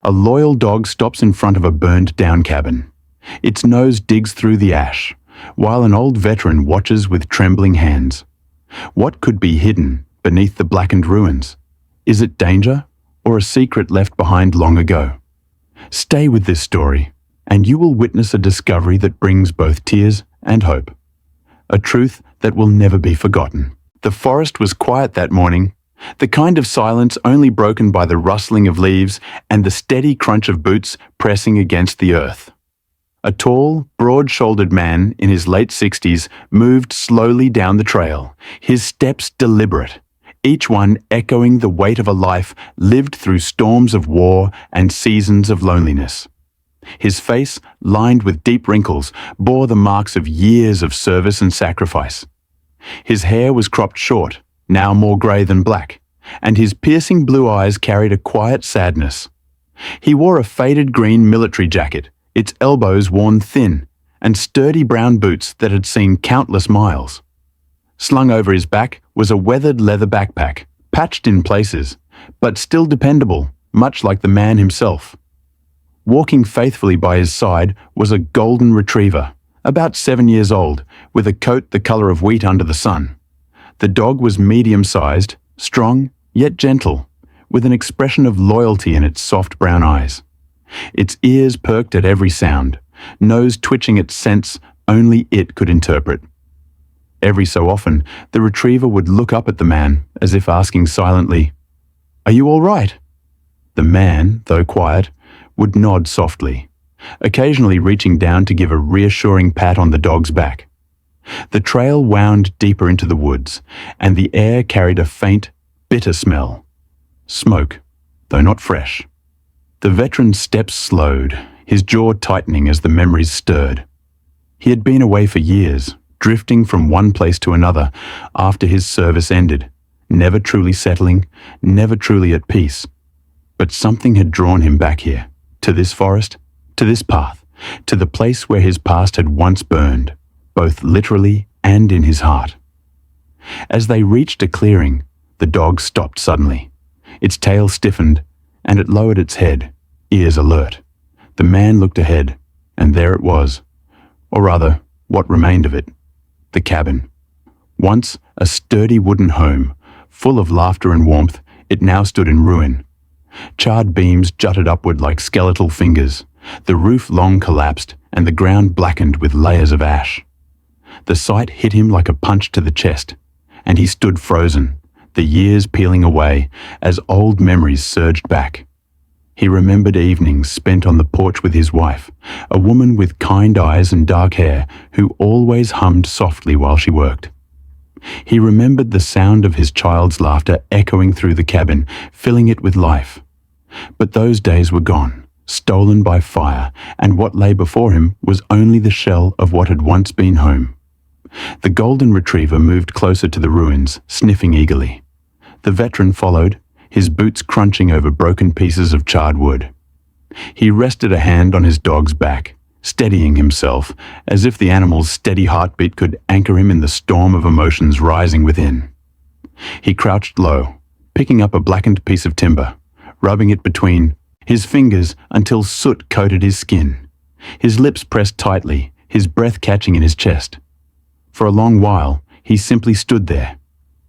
A loyal dog stops in front of a burned-down cabin. Its nose digs through the ash, while an old veteran watches with trembling hands. What could be hidden beneath the blackened ruins? Is it danger or a secret left behind long ago? Stay with this story, and you will witness a discovery that brings both tears and hope. A truth that will never be forgotten. The forest was quiet that morning, the kind of silence only broken by the rustling of leaves and the steady crunch of boots pressing against the earth. A tall, broad-shouldered man in his late 60s moved slowly down the trail, his steps deliberate, each one echoing the weight of a life lived through storms of war and seasons of loneliness. His face, lined with deep wrinkles, bore the marks of years of service and sacrifice. His hair was cropped short, now more grey than black, and his piercing blue eyes carried a quiet sadness. He wore a faded green military jacket, its elbows worn thin, and sturdy brown boots that had seen countless miles. Slung over his back was a weathered leather backpack, patched in places, but still dependable, much like the man himself. Walking faithfully by his side was a golden retriever, about 7 years old, with a coat the color of wheat under the sun. The dog was medium-sized, strong, yet gentle, with an expression of loyalty in its soft brown eyes. Its ears perked at every sound, nose twitching at scents only it could interpret. Every so often, the retriever would look up at the man, as if asking silently, "Are you all right?" The man, though quiet, would nod softly, occasionally reaching down to give a reassuring pat on the dog's back. The trail wound deeper into the woods, and the air carried a faint, bitter smell. Smoke, though not fresh. The veteran's steps slowed, his jaw tightening as the memories stirred. He had been away for years, drifting from one place to another after his service ended, never truly settling, never truly at peace. But something had drawn him back here, to this forest, to this path, to the place where his past had once burned, both literally and in his heart. As they reached a clearing, the dog stopped suddenly. Its tail stiffened, and it lowered its head, ears alert. The man looked ahead, and there it was, or rather, what remained of it, the cabin. Once a sturdy wooden home, full of laughter and warmth, it now stood in ruin. Charred beams jutted upward like skeletal fingers, the roof long collapsed, and the ground blackened with layers of ash. The sight hit him like a punch to the chest, and he stood frozen, the years peeling away as old memories surged back. He remembered evenings spent on the porch with his wife, a woman with kind eyes and dark hair who always hummed softly while she worked. He remembered the sound of his child's laughter echoing through the cabin, filling it with life. But those days were gone, stolen by fire, and what lay before him was only the shell of what had once been home. The golden retriever moved closer to the ruins, sniffing eagerly. The veteran followed, his boots crunching over broken pieces of charred wood. He rested a hand on his dog's back, steadying himself, as if the animal's steady heartbeat could anchor him in the storm of emotions rising within. He crouched low, picking up a blackened piece of timber, rubbing it between his fingers until soot coated his skin. His lips pressed tightly, his breath catching in his chest. For a long while, he simply stood there,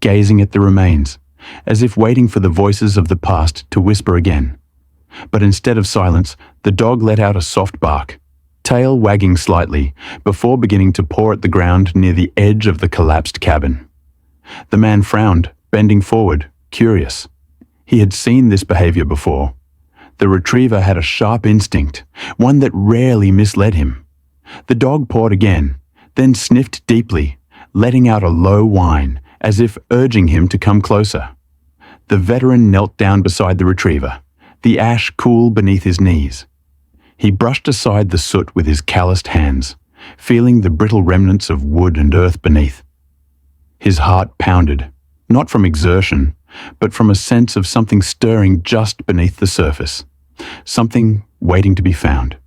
gazing at the remains, as if waiting for the voices of the past to whisper again. But instead of silence, the dog let out a soft bark, tail wagging slightly, before beginning to paw at the ground near the edge of the collapsed cabin. The man frowned, bending forward, curious. He had seen this behavior before. The retriever had a sharp instinct, one that rarely misled him. The dog pawed again, then sniffed deeply, letting out a low whine, as if urging him to come closer. The veteran knelt down beside the retriever, the ash cool beneath his knees. He brushed aside the soot with his calloused hands, feeling the brittle remnants of wood and earth beneath. His heart pounded, not from exertion, but from a sense of something stirring just beneath the surface, something waiting to be found.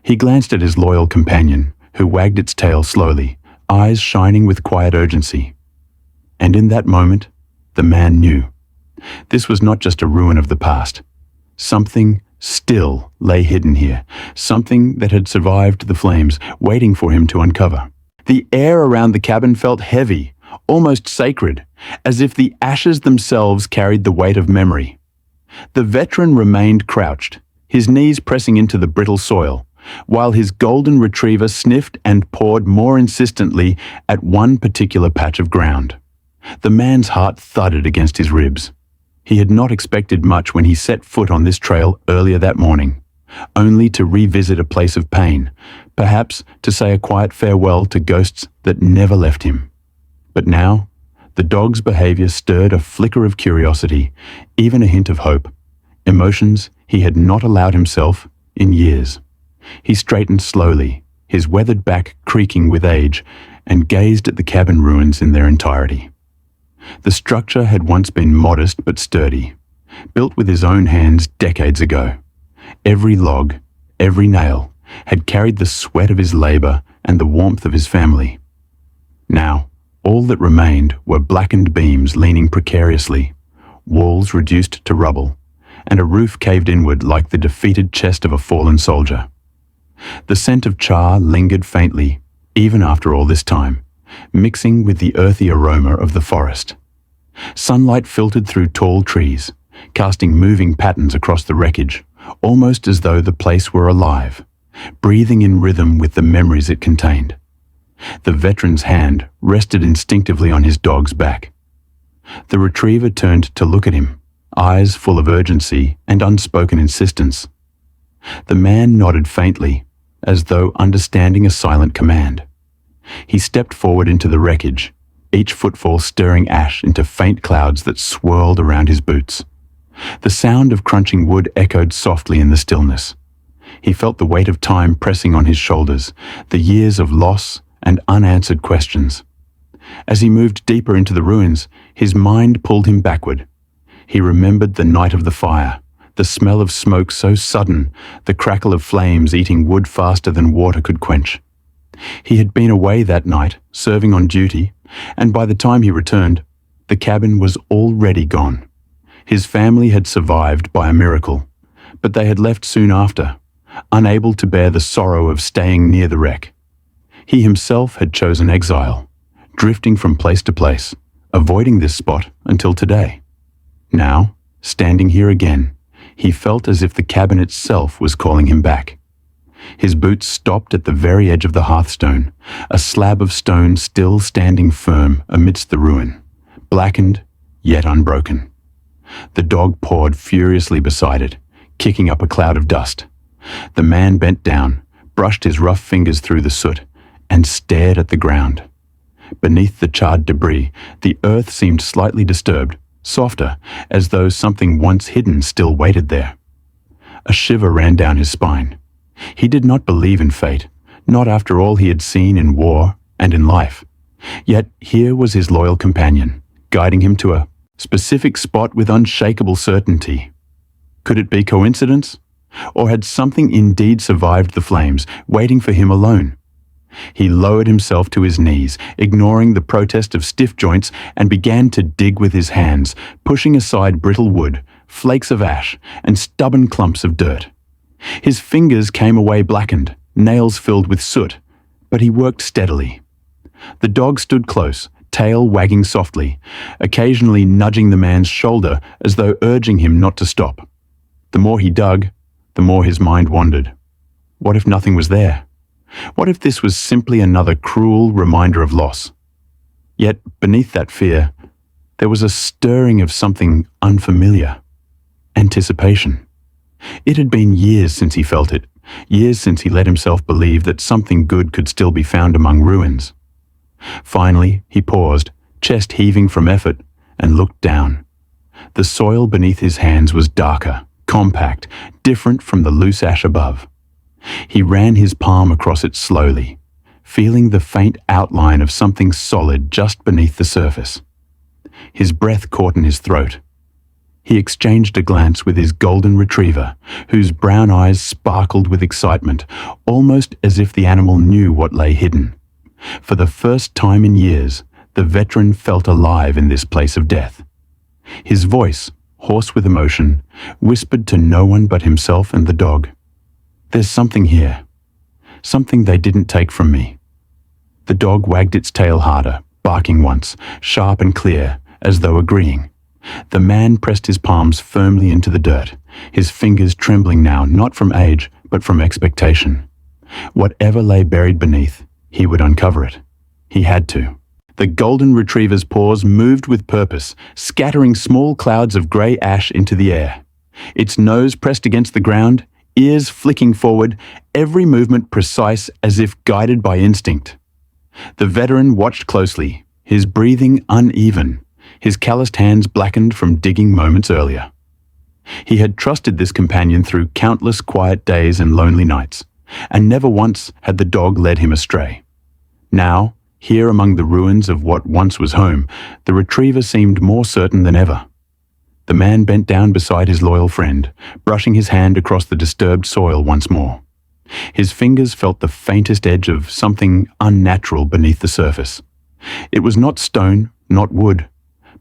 He glanced at his loyal companion, who wagged its tail slowly, eyes shining with quiet urgency. And in that moment, the man knew. This was not just a ruin of the past. Something still lay hidden here, something that had survived the flames, waiting for him to uncover. The air around the cabin felt heavy, almost sacred, as if the ashes themselves carried the weight of memory. The veteran remained crouched, his knees pressing into the brittle soil, while his golden retriever sniffed and pawed more insistently at one particular patch of ground. The man's heart thudded against his ribs. He had not expected much when he set foot on this trail earlier that morning, only to revisit a place of pain, perhaps to say a quiet farewell to ghosts that never left him. But now, the dog's behavior stirred a flicker of curiosity, even a hint of hope, emotions he had not allowed himself in years. He straightened slowly, his weathered back creaking with age, and gazed at the cabin ruins in their entirety. The structure had once been modest but sturdy, built with his own hands decades ago. Every log, every nail, had carried the sweat of his labor and the warmth of his family. Now, all that remained were blackened beams leaning precariously, walls reduced to rubble, and a roof caved inward like the defeated chest of a fallen soldier. The scent of char lingered faintly, even after all this time, mixing with the earthy aroma of the forest. Sunlight filtered through tall trees, casting moving patterns across the wreckage, almost as though the place were alive, breathing in rhythm with the memories it contained. The veteran's hand rested instinctively on his dog's back. The retriever turned to look at him, eyes full of urgency and unspoken insistence. The man nodded faintly, as though understanding a silent command. He stepped forward into the wreckage, each footfall stirring ash into faint clouds that swirled around his boots. The sound of crunching wood echoed softly in the stillness. He felt the weight of time pressing on his shoulders, the years of loss and unanswered questions. As he moved deeper into the ruins, his mind pulled him backward. He remembered the night of the fire, the smell of smoke so sudden, the crackle of flames eating wood faster than water could quench. He had been away that night, serving on duty, and by the time he returned, the cabin was already gone. His family had survived by a miracle, but they had left soon after, unable to bear the sorrow of staying near the wreck. He himself had chosen exile, drifting from place to place, avoiding this spot until today. Now, standing here again, he felt as if the cabin itself was calling him back. His boots stopped at the very edge of the hearthstone, a slab of stone still standing firm amidst the ruin, blackened yet unbroken. The dog pawed furiously beside it, kicking up a cloud of dust. The man bent down, brushed his rough fingers through the soot, and stared at the ground. Beneath the charred debris, the earth seemed slightly disturbed, softer, as though something once hidden still waited there. A shiver ran down his spine. He did not believe in fate, not after all he had seen in war and in life. Yet here was his loyal companion, guiding him to a specific spot with unshakable certainty. Could it be coincidence? Or had something indeed survived the flames, waiting for him alone? He lowered himself to his knees, ignoring the protest of stiff joints, and began to dig with his hands, pushing aside brittle wood, flakes of ash, and stubborn clumps of dirt. His fingers came away blackened, nails filled with soot, but he worked steadily. The dog stood close, tail wagging softly, occasionally nudging the man's shoulder as though urging him not to stop. The more he dug, the more his mind wandered. What if nothing was there? What if this was simply another cruel reminder of loss? Yet beneath that fear, there was a stirring of something unfamiliar. Anticipation. It had been years since he felt it, years since he let himself believe that something good could still be found among ruins. Finally, he paused, chest heaving from effort, and looked down. The soil beneath his hands was darker, compact, different from the loose ash above. He ran his palm across it slowly, feeling the faint outline of something solid just beneath the surface. His breath caught in his throat. He exchanged a glance with his golden retriever, whose brown eyes sparkled with excitement, almost as if the animal knew what lay hidden. For the first time in years, the veteran felt alive in this place of death. His voice, hoarse with emotion, whispered to no one but himself and the dog. "There's something here. Something they didn't take from me." The dog wagged its tail harder, barking once, sharp and clear, as though agreeing. The man pressed his palms firmly into the dirt, his fingers trembling now not from age but from expectation. Whatever lay buried beneath, he would uncover it. He had to. The golden retriever's paws moved with purpose, scattering small clouds of grey ash into the air. Its nose pressed against the ground, ears flicking forward, every movement precise as if guided by instinct. The veteran watched closely, his breathing uneven, his calloused hands blackened from digging moments earlier. He had trusted this companion through countless quiet days and lonely nights, and never once had the dog led him astray. Now, here among the ruins of what once was home, the retriever seemed more certain than ever. The man bent down beside his loyal friend, brushing his hand across the disturbed soil once more. His fingers felt the faintest edge of something unnatural beneath the surface. It was not stone, not wood,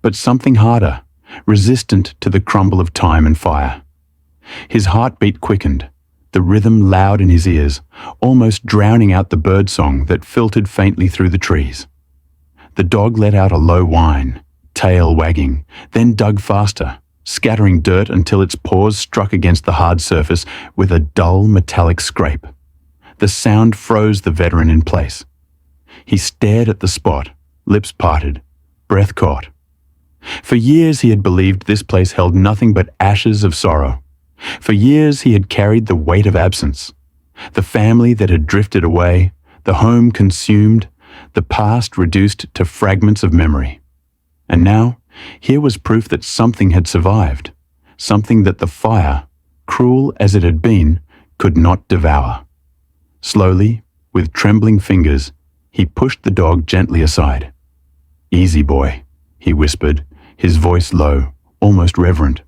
but something harder, resistant to the crumble of time and fire. His heartbeat quickened, the rhythm loud in his ears, almost drowning out the birdsong that filtered faintly through the trees. The dog let out a low whine, tail wagging, then dug faster, scattering dirt until its paws struck against the hard surface with a dull metallic scrape. The sound froze the veteran in place. He stared at the spot, lips parted, breath caught. For years he had believed this place held nothing but ashes of sorrow. For years he had carried the weight of absence. The family that had drifted away, the home consumed, the past reduced to fragments of memory. And now, here was proof that something had survived, something that the fire, cruel as it had been, could not devour. Slowly, with trembling fingers, he pushed the dog gently aside. "Easy, boy," he whispered, his voice low, almost reverent.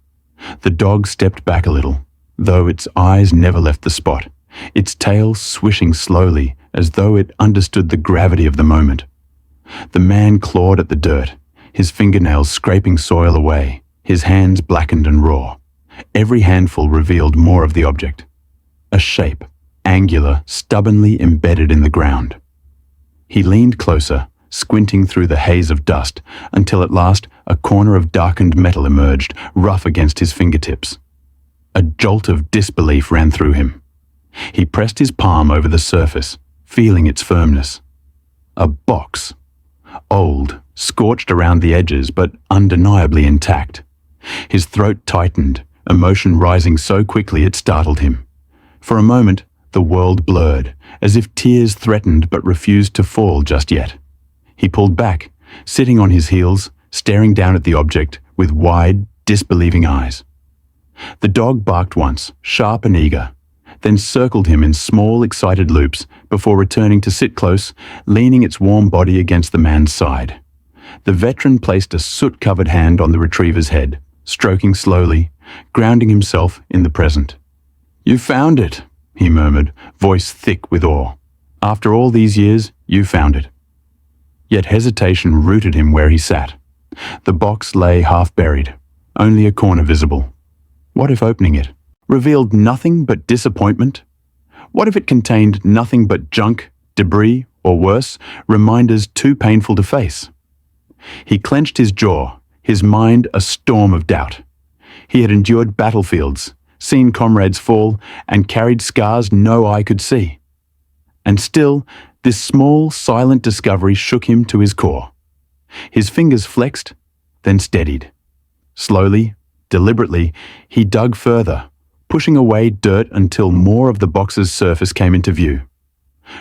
The dog stepped back a little, though its eyes never left the spot, its tail swishing slowly as though it understood the gravity of the moment. The man clawed at the dirt, his fingernails scraping soil away, his hands blackened and raw. Every handful revealed more of the object. A shape, angular, stubbornly embedded in the ground. He leaned closer, squinting through the haze of dust, until at last a corner of darkened metal emerged, rough against his fingertips. A jolt of disbelief ran through him. He pressed his palm over the surface, feeling its firmness. A box. Old, scorched around the edges, but undeniably intact. His throat tightened, emotion rising so quickly it startled him. For a moment, the world blurred, as if tears threatened but refused to fall just yet. He pulled back, sitting on his heels, staring down at the object with wide, disbelieving eyes. The dog barked once, sharp and eager, then circled him in small, excited loops before returning to sit close, leaning its warm body against the man's side. The veteran placed a soot-covered hand on the retriever's head, stroking slowly, grounding himself in the present. "You found it," he murmured, voice thick with awe. "After all these years, you found it." Yet hesitation rooted him where he sat. The box lay half-buried, only a corner visible. What if opening it revealed nothing but disappointment? What if it contained nothing but junk, debris, or worse, reminders too painful to face? He clenched his jaw, his mind a storm of doubt. He had endured battlefields, seen comrades fall, and carried scars no eye could see. And still, this small, silent discovery shook him to his core. His fingers flexed, then steadied. Slowly, deliberately, he dug further, pushing away dirt until more of the box's surface came into view.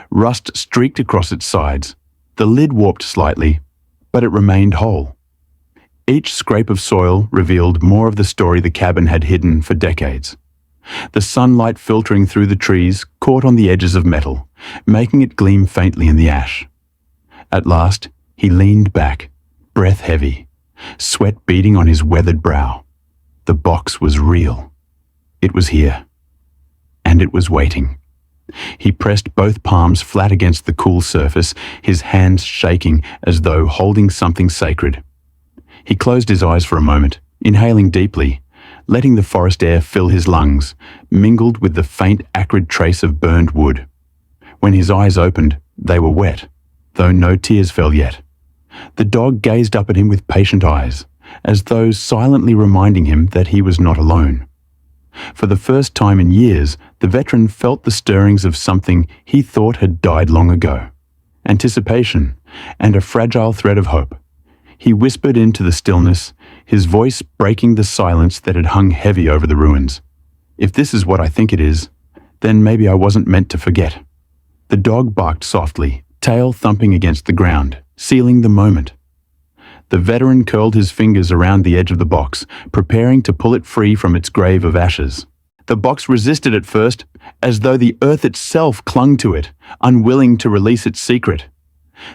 Rust streaked across its sides. The lid warped slightly, but it remained whole. Each scrape of soil revealed more of the story the cabin had hidden for decades. The sunlight filtering through the trees caught on the edges of metal, making it gleam faintly in the ash. At last, he leaned back, breath heavy, sweat beading on his weathered brow. The box was real. It was here. And it was waiting. He pressed both palms flat against the cool surface, his hands shaking as though holding something sacred. He closed his eyes for a moment, inhaling deeply, letting the forest air fill his lungs, mingled with the faint acrid trace of burned wood. When his eyes opened, they were wet, though no tears fell yet. The dog gazed up at him with patient eyes, as though silently reminding him that he was not alone. For the first time in years, the veteran felt the stirrings of something he thought had died long ago. Anticipation, and a fragile thread of hope. He whispered into the stillness, his voice breaking the silence that had hung heavy over the ruins. "If this is what I think it is, then maybe I wasn't meant to forget." The dog barked softly, tail thumping against the ground, sealing the moment. The veteran curled his fingers around the edge of the box, preparing to pull it free from its grave of ashes. The box resisted at first, as though the earth itself clung to it, unwilling to release its secret.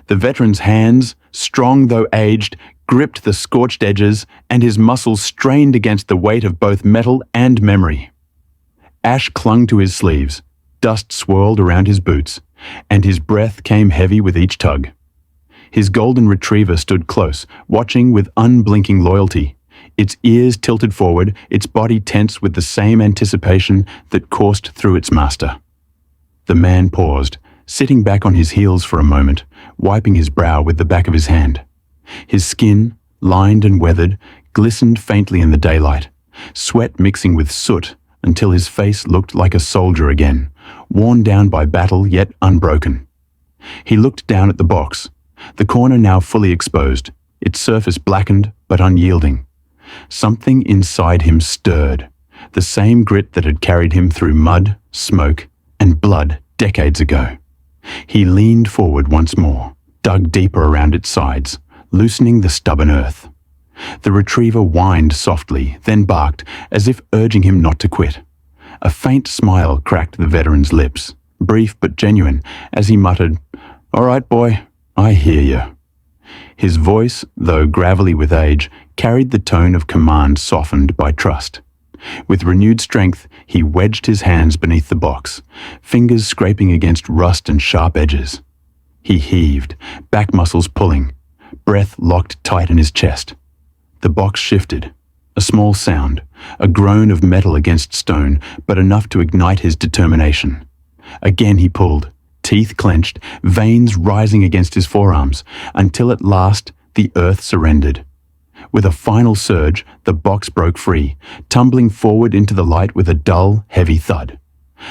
The veteran's hands, strong though aged, gripped the scorched edges, and his muscles strained against the weight of both metal and memory. Ash clung to his sleeves, dust swirled around his boots, and his breath came heavy with each tug. His golden retriever stood close, watching with unblinking loyalty, its ears tilted forward, its body tense with the same anticipation that coursed through its master. The man paused, sitting back on his heels for a moment, wiping his brow with the back of his hand. His skin, lined and weathered, glistened faintly in the daylight, sweat mixing with soot until his face looked like a soldier again, worn down by battle yet unbroken. He looked down at the box, the corner now fully exposed, its surface blackened but unyielding. Something inside him stirred, the same grit that had carried him through mud, smoke, and blood decades ago. He leaned forward once more, dug deeper around its sides, loosening the stubborn earth. The retriever whined softly, then barked, as if urging him not to quit. A faint smile cracked the veteran's lips, brief but genuine, as he muttered, "All right, boy, I hear you." His voice, though gravelly with age, carried the tone of command softened by trust. With renewed strength, he wedged his hands beneath the box, fingers scraping against rust and sharp edges. He heaved, back muscles pulling, breath locked tight in his chest. The box shifted. A small sound, a groan of metal against stone, but enough to ignite his determination. Again he pulled, teeth clenched, veins rising against his forearms, until at last the earth surrendered. With a final surge, the box broke free, tumbling forward into the light with a dull, heavy thud.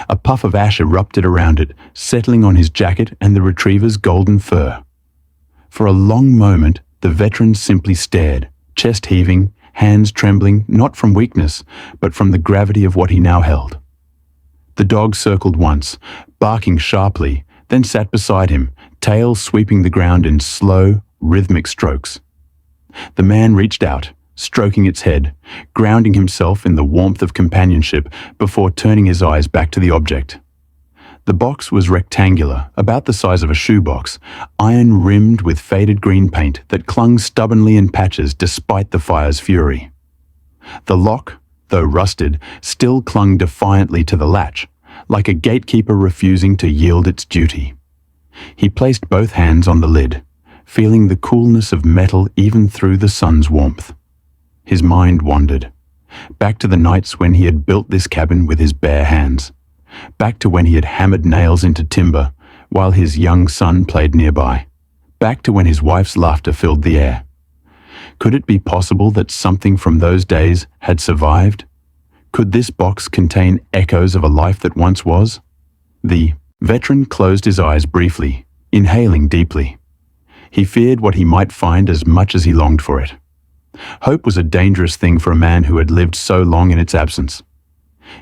A puff of ash erupted around it, settling on his jacket and the retriever's golden fur. For a long moment, the veteran simply stared, chest heaving, hands trembling, not from weakness, but from the gravity of what he now held. The dog circled once, barking sharply, then sat beside him, tail sweeping the ground in slow, rhythmic strokes. The man reached out, stroking its head, grounding himself in the warmth of companionship before turning his eyes back to the object. The box was rectangular, about the size of a shoebox, iron-rimmed with faded green paint that clung stubbornly in patches despite the fire's fury. The lock, though rusted, still clung defiantly to the latch, like a gatekeeper refusing to yield its duty. He placed both hands on the lid, feeling the coolness of metal even through the sun's warmth. His mind wandered, back to the nights when he had built this cabin with his bare hands, back to when he had hammered nails into timber while his young son played nearby, back to when his wife's laughter filled the air. Could it be possible that something from those days had survived? Could this box contain echoes of a life that once was? The veteran closed his eyes briefly, inhaling deeply. He feared what he might find as much as he longed for it. Hope was a dangerous thing for a man who had lived so long in its absence.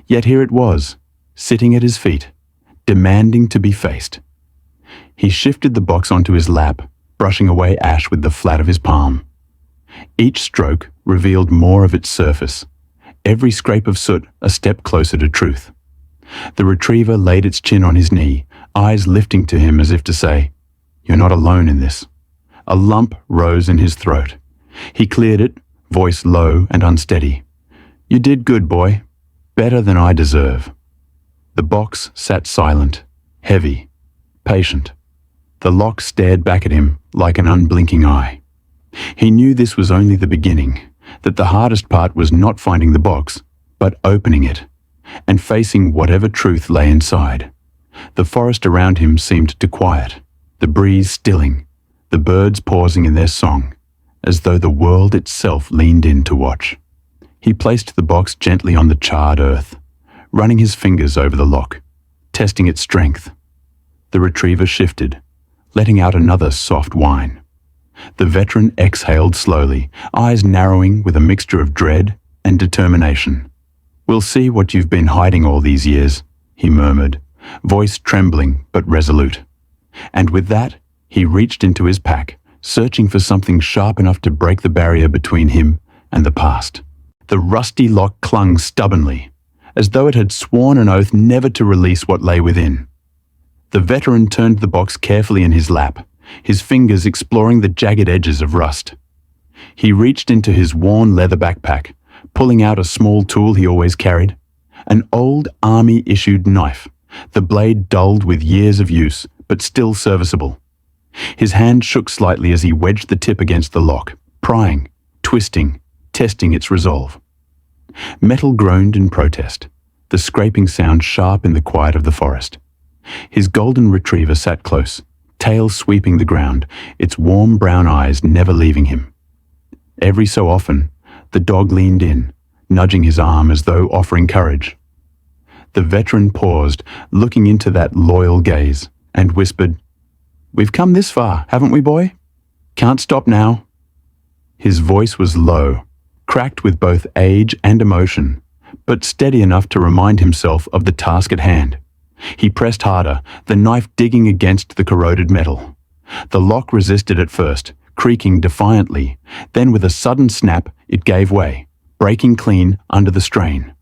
Yet here it was, sitting at his feet, demanding to be faced. He shifted the box onto his lap, brushing away ash with the flat of his palm. Each stroke revealed more of its surface, every scrape of soot a step closer to truth. The retriever laid its chin on his knee, eyes lifting to him as if to say, "You're not alone in this." A lump rose in his throat. He cleared it, voice low and unsteady. "You did good, boy. Better than I deserve." The box sat silent, heavy, patient. The lock stared back at him like an unblinking eye. He knew this was only the beginning, that the hardest part was not finding the box, but opening it, and facing whatever truth lay inside. The forest around him seemed to quiet, the breeze stilling, the birds pausing in their song, as though the world itself leaned in to watch. He placed the box gently on the charred earth, running his fingers over the lock, testing its strength. The retriever shifted, letting out another soft whine. The veteran exhaled slowly, eyes narrowing with a mixture of dread and determination. "We'll see what you've been hiding all these years," he murmured, voice trembling but resolute. And with that, he reached into his pack, searching for something sharp enough to break the barrier between him and the past. The rusty lock clung stubbornly, as though it had sworn an oath never to release what lay within. The veteran turned the box carefully in his lap, his fingers exploring the jagged edges of rust. He reached into his worn leather backpack, pulling out a small tool he always carried, an old army-issued knife, the blade dulled with years of use, but still serviceable. His hand shook slightly as he wedged the tip against the lock, prying, twisting, testing its resolve. Metal groaned in protest, the scraping sound sharp in the quiet of the forest. His golden retriever sat close, tail sweeping the ground, its warm brown eyes never leaving him. Every so often, the dog leaned in, nudging his arm as though offering courage. The veteran paused, looking into that loyal gaze, and whispered, "We've come this far, haven't we, boy? Can't stop now." His voice was low, cracked with both age and emotion, but steady enough to remind himself of the task at hand. He pressed harder, the knife digging against the corroded metal. The lock resisted at first, creaking defiantly. Then with a sudden snap, it gave way, breaking clean under the strain.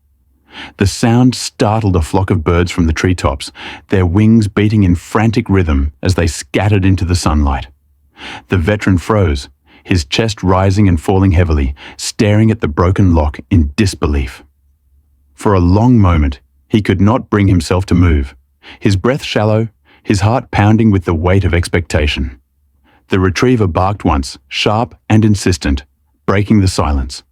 The sound startled a flock of birds from the treetops, their wings beating in frantic rhythm as they scattered into the sunlight. The veteran froze, his chest rising and falling heavily, staring at the broken lock in disbelief. For a long moment, he could not bring himself to move, his breath shallow, his heart pounding with the weight of expectation. The retriever barked once, sharp and insistent, breaking the silence.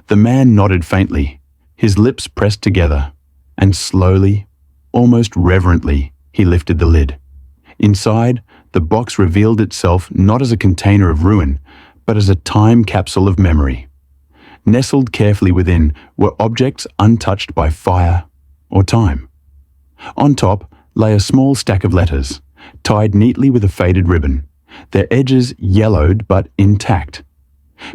The man nodded faintly, his lips pressed together, and slowly, almost reverently, he lifted the lid. Inside, the box revealed itself not as a container of ruin, but as a time capsule of memory. Nestled carefully within were objects untouched by fire or time. On top lay a small stack of letters, tied neatly with a faded ribbon, their edges yellowed but intact.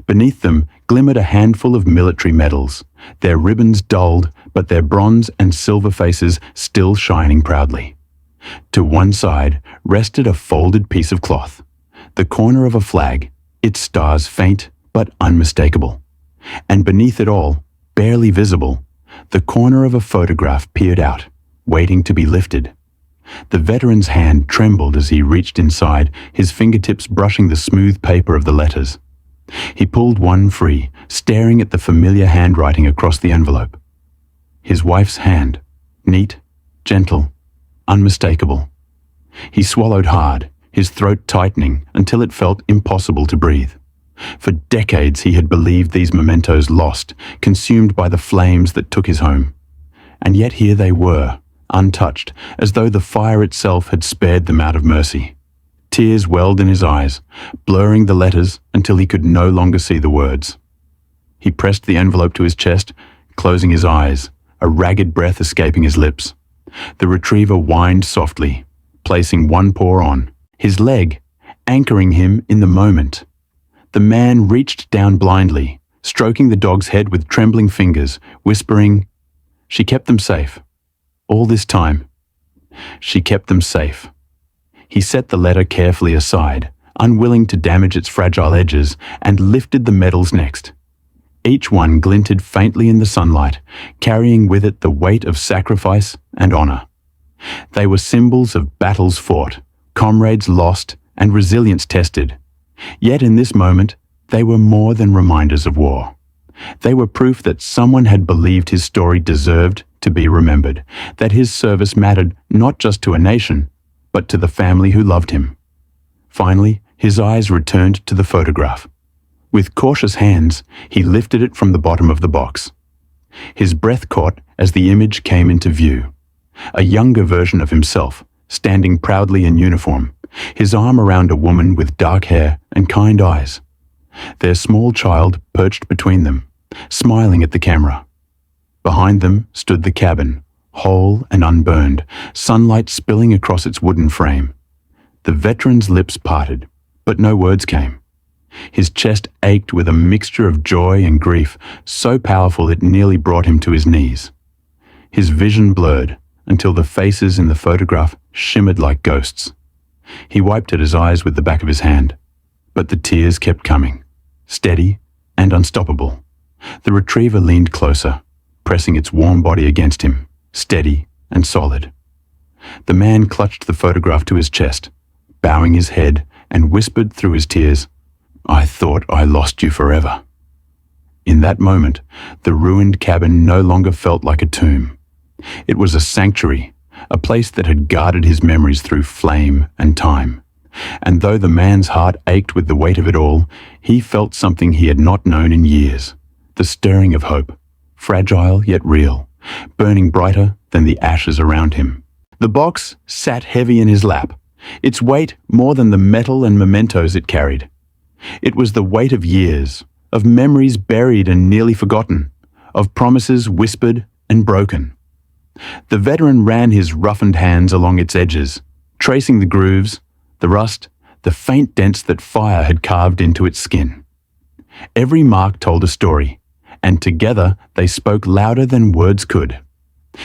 Beneath them glimmered a handful of military medals, their ribbons dulled, but their bronze and silver faces still shining proudly. To one side rested a folded piece of cloth, the corner of a flag, its stars faint but unmistakable. And beneath it all, barely visible, the corner of a photograph peered out, waiting to be lifted. The veteran's hand trembled as he reached inside, his fingertips brushing the smooth paper of the letters. He pulled one free, staring at the familiar handwriting across the envelope. His wife's hand, neat, gentle, unmistakable. He swallowed hard, his throat tightening until it felt impossible to breathe. For decades he had believed these mementos lost, consumed by the flames that took his home. And yet here they were, untouched, as though the fire itself had spared them out of mercy. Tears welled in his eyes, blurring the letters until he could no longer see the words. He pressed the envelope to his chest, closing his eyes, a ragged breath escaping his lips. The retriever whined softly, placing one paw on, his leg, anchoring him in the moment. The man reached down blindly, stroking the dog's head with trembling fingers, whispering, "She kept them safe. All this time. She kept them safe." He set the letter carefully aside, unwilling to damage its fragile edges, and lifted the medals next. Each one glinted faintly in the sunlight, carrying with it the weight of sacrifice and honor. They were symbols of battles fought, comrades lost, and resilience tested. Yet in this moment, they were more than reminders of war. They were proof that someone had believed his story deserved to be remembered, that his service mattered not just to a nation, but to the family who loved him. Finally, his eyes returned to the photograph. With cautious hands, he lifted it from the bottom of the box. His breath caught as the image came into view. A younger version of himself, standing proudly in uniform, his arm around a woman with dark hair and kind eyes. Their small child perched between them, smiling at the camera. Behind them stood the cabin, whole and unburned, sunlight spilling across its wooden frame. The veteran's lips parted, but no words came. His chest ached with a mixture of joy and grief, so powerful it nearly brought him to his knees. His vision blurred until the faces in the photograph shimmered like ghosts. He wiped at his eyes with the back of his hand, but the tears kept coming, steady and unstoppable. The retriever leaned closer, pressing its warm body against him, steady and solid. The man clutched the photograph to his chest, bowing his head, and whispered through his tears, "I thought I lost you forever." In that moment, the ruined cabin no longer felt like a tomb. It was a sanctuary, a place that had guarded his memories through flame and time. And though the man's heart ached with the weight of it all, he felt something he had not known in years, the stirring of hope, fragile yet real, burning brighter than the ashes around him. The box sat heavy in his lap, its weight more than the metal and mementos it carried. It was the weight of years, of memories buried and nearly forgotten, of promises whispered and broken. The veteran ran his roughened hands along its edges, tracing the grooves, the rust, the faint dents that fire had carved into its skin. Every mark told a story, and together they spoke louder than words could.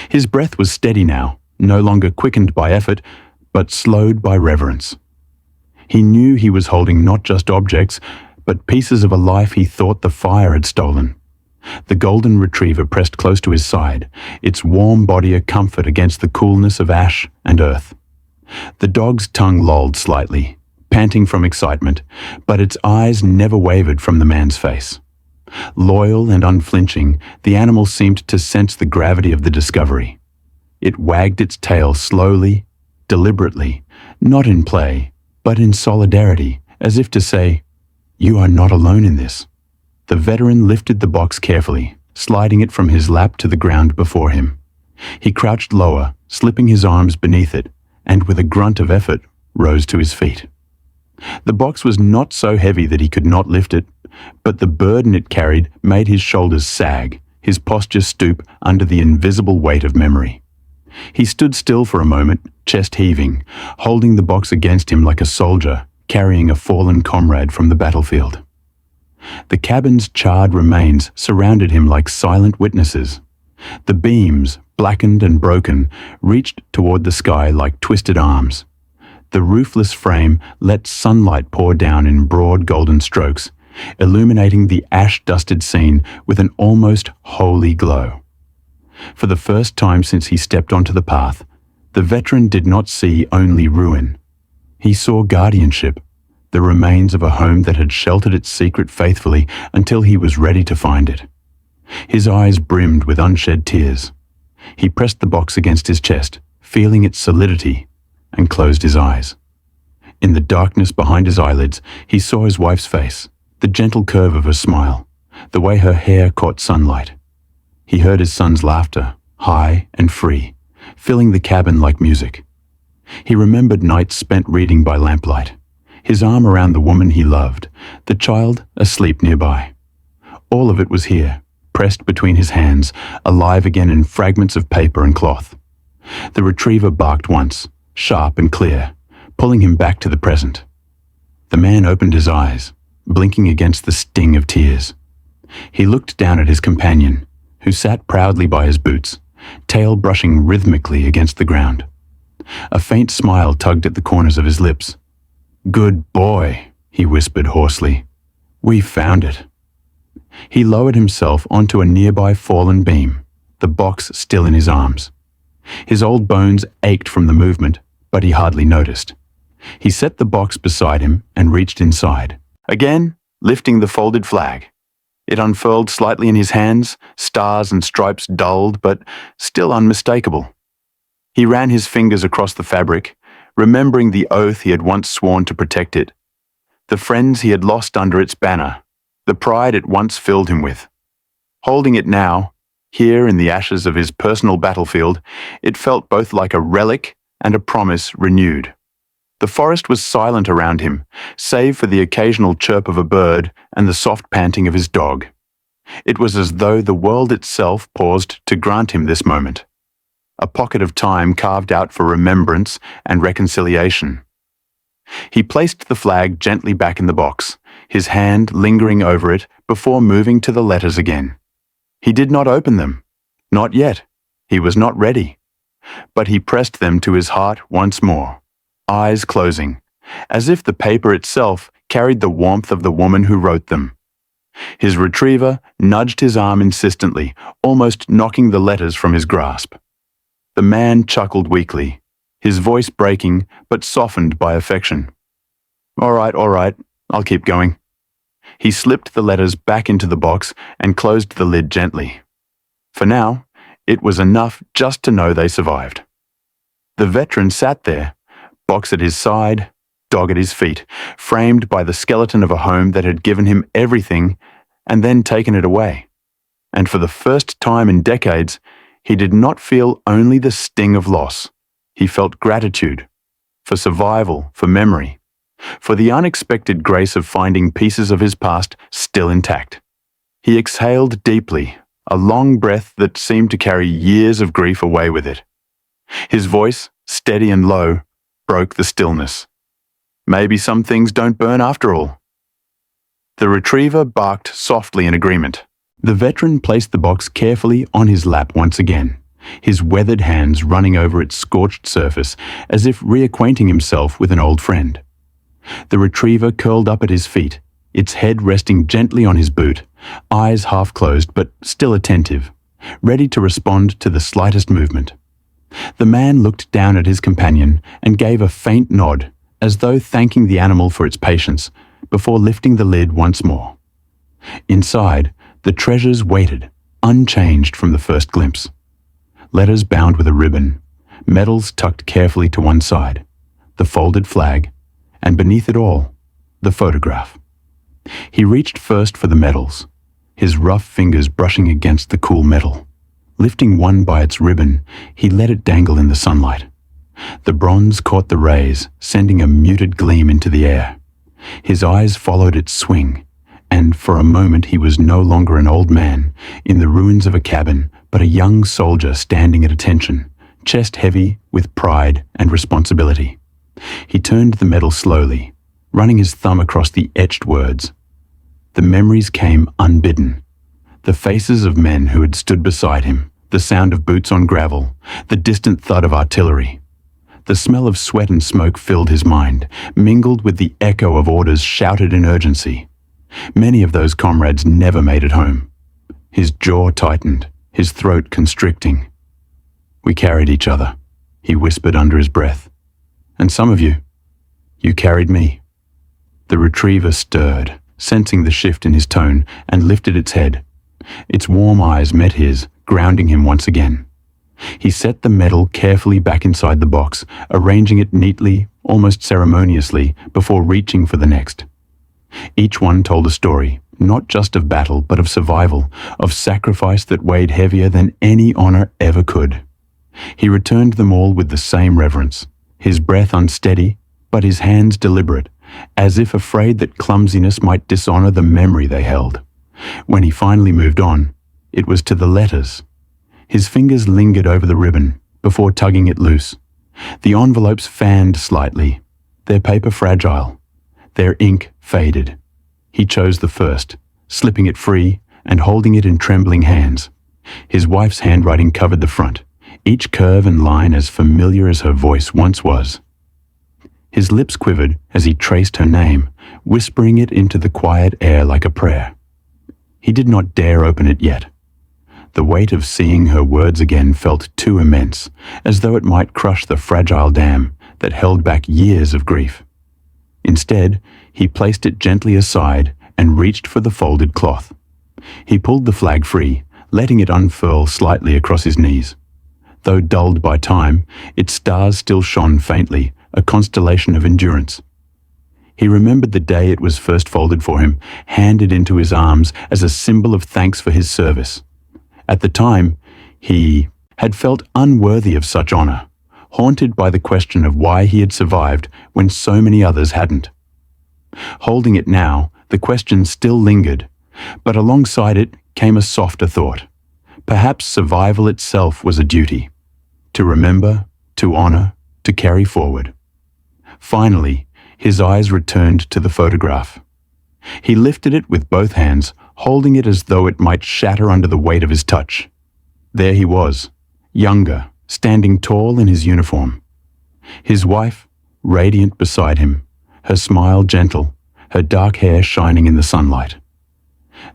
His breath was steady now, no longer quickened by effort, but slowed by reverence. He knew he was holding not just objects, but pieces of a life he thought the fire had stolen. The golden retriever pressed close to his side, its warm body a comfort against the coolness of ash and earth. The dog's tongue lolled slightly, panting from excitement, but its eyes never wavered from the man's face. Loyal and unflinching, the animal seemed to sense the gravity of the discovery. It wagged its tail slowly, deliberately, not in play, but in solidarity, as if to say, "You are not alone in this." The veteran lifted the box carefully, sliding it from his lap to the ground before him. He crouched lower, slipping his arms beneath it, and with a grunt of effort, rose to his feet. The box was not so heavy that he could not lift it, but the burden it carried made his shoulders sag, his posture stoop under the invisible weight of memory. He stood still for a moment, chest heaving, holding the box against him like a soldier carrying a fallen comrade from the battlefield. The cabin's charred remains surrounded him like silent witnesses. The beams, blackened and broken, reached toward the sky like twisted arms. The roofless frame let sunlight pour down in broad golden strokes, illuminating the ash-dusted scene with an almost holy glow. For the first time since he stepped onto the path, the veteran did not see only ruin. He saw guardianship, the remains of a home that had sheltered its secret faithfully until he was ready to find it. His eyes brimmed with unshed tears. He pressed the box against his chest, feeling its solidity, and closed his eyes. In the darkness behind his eyelids, he saw his wife's face, the gentle curve of her smile, the way her hair caught sunlight. He heard his son's laughter, high and free, filling the cabin like music. He remembered nights spent reading by lamplight, his arm around the woman he loved, the child asleep nearby. All of it was here, pressed between his hands, alive again in fragments of paper and cloth. The retriever barked once, sharp and clear, pulling him back to the present. The man opened his eyes, blinking against the sting of tears. He looked down at his companion, who sat proudly by his boots, tail brushing rhythmically against the ground. A faint smile tugged at the corners of his lips. "Good boy," he whispered hoarsely. "We found it." He lowered himself onto a nearby fallen beam, the box still in his arms. His old bones ached from the movement, but he hardly noticed. He set the box beside him and reached inside, again lifting the folded flag. It unfurled slightly in his hands, stars and stripes dulled, but still unmistakable. He ran his fingers across the fabric, remembering the oath he had once sworn to protect it, the friends he had lost under its banner, the pride it once filled him with. Holding it now, here in the ashes of his personal battlefield, it felt both like a relic and a promise renewed. The forest was silent around him, save for the occasional chirp of a bird and the soft panting of his dog. It was as though the world itself paused to grant him this moment, a pocket of time carved out for remembrance and reconciliation. He placed the flag gently back in the box, his hand lingering over it before moving to the letters again. He did not open them. Not yet. He was not ready. But he pressed them to his heart once more, eyes closing, as if the paper itself carried the warmth of the woman who wrote them. His retriever nudged his arm insistently, almost knocking the letters from his grasp. The man chuckled weakly, his voice breaking but softened by affection. All right, I'll keep going." He slipped the letters back into the box and closed the lid gently. For now, it was enough just to know they survived. The veteran sat there, box at his side, dog at his feet, framed by the skeleton of a home that had given him everything and then taken it away. And for the first time in decades, he did not feel only the sting of loss. He felt gratitude for survival, for memory, for the unexpected grace of finding pieces of his past still intact. He exhaled deeply, a long breath that seemed to carry years of grief away with it. His voice, steady and low, broke the stillness. Maybe some things don't burn after all. The retriever barked softly in agreement. The veteran placed the box carefully on his lap once again, his weathered hands running over its scorched surface as if reacquainting himself with an old friend. The retriever curled up at his feet, its head resting gently on his boot, eyes half closed but still attentive, ready to respond to the slightest movement. The man looked down at his companion and gave a faint nod, as though thanking the animal for its patience, before lifting the lid once more. Inside, the treasures waited, unchanged from the first glimpse. Letters bound with a ribbon, medals tucked carefully to one side, the folded flag, and beneath it all, the photograph. He reached first for the medals, his rough fingers brushing against the cool metal. Lifting one by its ribbon, he let it dangle in the sunlight. The bronze caught the rays, sending a muted gleam into the air. His eyes followed its swing, and for a moment he was no longer an old man in the ruins of a cabin, but a young soldier standing at attention, chest heavy with pride and responsibility. He turned the medal slowly, running his thumb across the etched words. The memories came unbidden. The faces of men who had stood beside him, the sound of boots on gravel, the distant thud of artillery. The smell of sweat and smoke filled his mind, mingled with the echo of orders shouted in urgency. Many of those comrades never made it home. His jaw tightened, his throat constricting. "We carried each other," he whispered under his breath. "And some of you carried me." The retriever stirred, sensing the shift in his tone, and lifted its head. Its warm eyes met his, grounding him once again. He set the medal carefully back inside the box, arranging it neatly, almost ceremoniously, before reaching for the next. Each one told a story, not just of battle, but of survival, of sacrifice that weighed heavier than any honor ever could. He returned them all with the same reverence, his breath unsteady, but his hands deliberate, as if afraid that clumsiness might dishonor the memory they held. When he finally moved on, it was to the letters. His fingers lingered over the ribbon before tugging it loose. The envelopes fanned slightly, their paper fragile, their ink faded. He chose the first, slipping it free and holding it in trembling hands. His wife's handwriting covered the front, each curve and line as familiar as her voice once was. His lips quivered as he traced her name, whispering it into the quiet air like a prayer. He did not dare open it yet. The weight of seeing her words again felt too immense, as though it might crush the fragile dam that held back years of grief. Instead, he placed it gently aside and reached for the folded cloth. He pulled the flag free, letting it unfurl slightly across his knees. Though dulled by time, its stars still shone faintly, a constellation of endurance. He remembered the day it was first folded for him, handed into his arms as a symbol of thanks for his service. At the time, he had felt unworthy of such honor, haunted by the question of why he had survived when so many others hadn't. Holding it now, the question still lingered, but alongside it came a softer thought. Perhaps survival itself was a duty. To remember, to honor, to carry forward. Finally, his eyes returned to the photograph. He lifted it with both hands, holding it as though it might shatter under the weight of his touch. There he was, younger, standing tall in his uniform. His wife, radiant beside him, her smile gentle, her dark hair shining in the sunlight.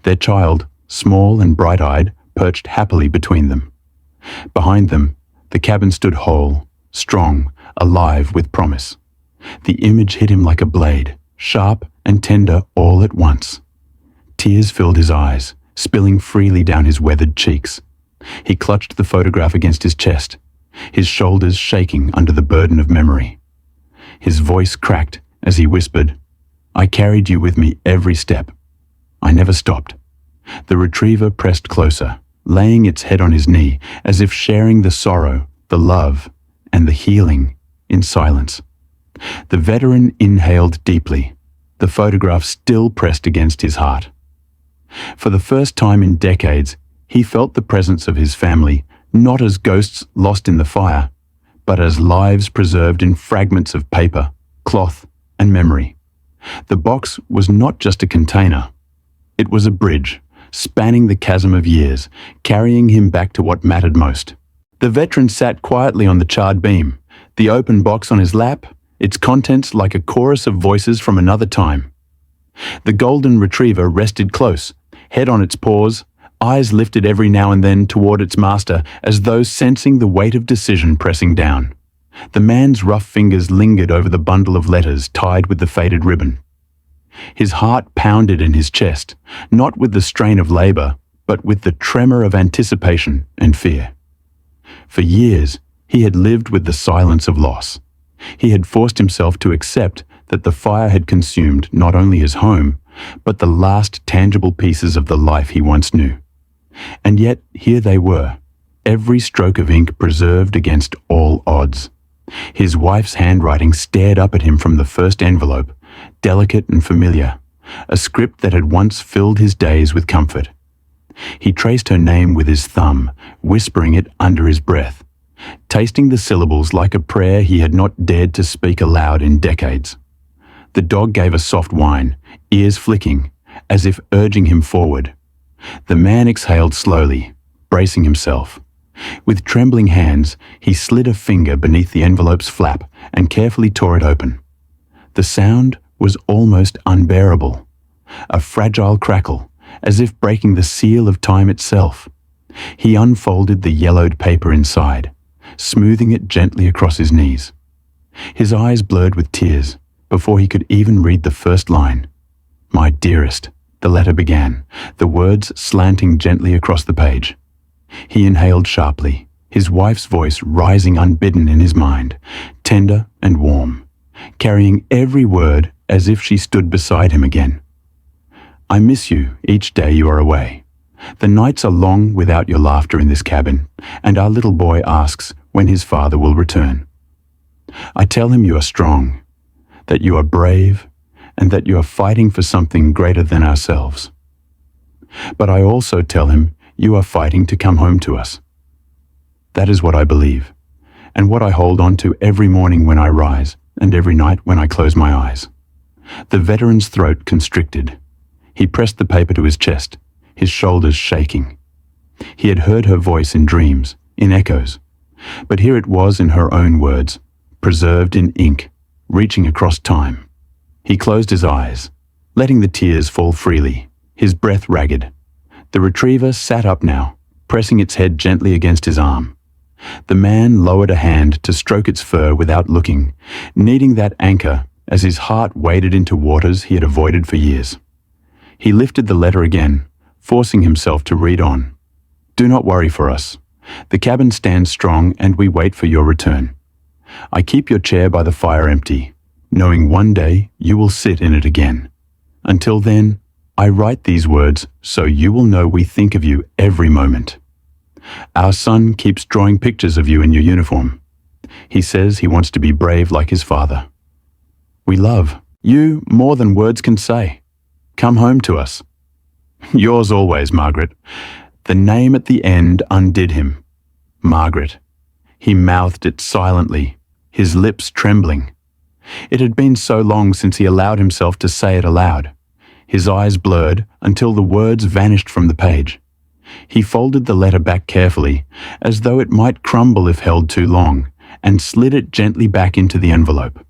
Their child, small and bright-eyed, perched happily between them. Behind them, the cabin stood whole, strong, alive with promise. The image hit him like a blade, sharp and tender all at once. Tears filled his eyes, spilling freely down his weathered cheeks. He clutched the photograph against his chest, his shoulders shaking under the burden of memory. His voice cracked as he whispered, "I carried you with me every step. I never stopped." The retriever pressed closer, laying its head on his knee, as if sharing the sorrow, the love, and the healing in silence. The veteran inhaled deeply, the photograph still pressed against his heart. For the first time in decades, he felt the presence of his family, not as ghosts lost in the fire, but as lives preserved in fragments of paper, cloth, and memory. The box was not just a container. It was a bridge, spanning the chasm of years, carrying him back to what mattered most. The veteran sat quietly on the charred beam, the open box on his lap, its contents like a chorus of voices from another time. The golden retriever rested close, head on its paws, eyes lifted every now and then toward its master as though sensing the weight of decision pressing down. The man's rough fingers lingered over the bundle of letters tied with the faded ribbon. His heart pounded in his chest, not with the strain of labor, but with the tremor of anticipation and fear. For years, he had lived with the silence of loss. He had forced himself to accept that the fire had consumed not only his home, but the last tangible pieces of the life he once knew. And yet, here they were, every stroke of ink preserved against all odds. His wife's handwriting stared up at him from the first envelope, delicate and familiar, a script that had once filled his days with comfort. He traced her name with his thumb, whispering it under his breath, tasting the syllables like a prayer he had not dared to speak aloud in decades. The dog gave a soft whine, ears flicking, as if urging him forward. The man exhaled slowly, bracing himself. With trembling hands, he slid a finger beneath the envelope's flap and carefully tore it open. The sound was almost unbearable, a fragile crackle, as if breaking the seal of time itself. He unfolded the yellowed paper inside, smoothing it gently across his knees. His eyes blurred with tears before he could even read the first line. "My dearest," the letter began, the words slanting gently across the page. He inhaled sharply, his wife's voice rising unbidden in his mind, tender and warm, carrying every word as if she stood beside him again. "I miss you each day you are away. The nights are long without your laughter in this cabin, and our little boy asks when his father will return. I tell him you are strong, that you are brave, and that you are fighting for something greater than ourselves. But I also tell him you are fighting to come home to us. That is what I believe, and what I hold on to every morning when I rise, and every night when I close my eyes." The veteran's throat constricted. He pressed the paper to his chest, his shoulders shaking. He had heard her voice in dreams, in echoes, but here it was in her own words, preserved in ink, reaching across time. He closed his eyes, letting the tears fall freely, his breath ragged. The retriever sat up now, pressing its head gently against his arm. The man lowered a hand to stroke its fur without looking, needing that anchor as his heart waded into waters he had avoided for years. He lifted the letter again, forcing himself to read on. "Do not worry for us. The cabin stands strong and we wait for your return. I keep your chair by the fire empty, knowing one day you will sit in it again. Until then, I write these words so you will know we think of you every moment. Our son keeps drawing pictures of you in your uniform. He says he wants to be brave like his father. We love you more than words can say. Come home to us. Yours always, Margaret. The name at the end undid him. Margaret. He mouthed it silently, his lips trembling. It had been so long since he allowed himself to say it aloud. His eyes blurred until the words vanished from the page. He folded the letter back carefully, as though it might crumble if held too long, and slid it gently back into the envelope.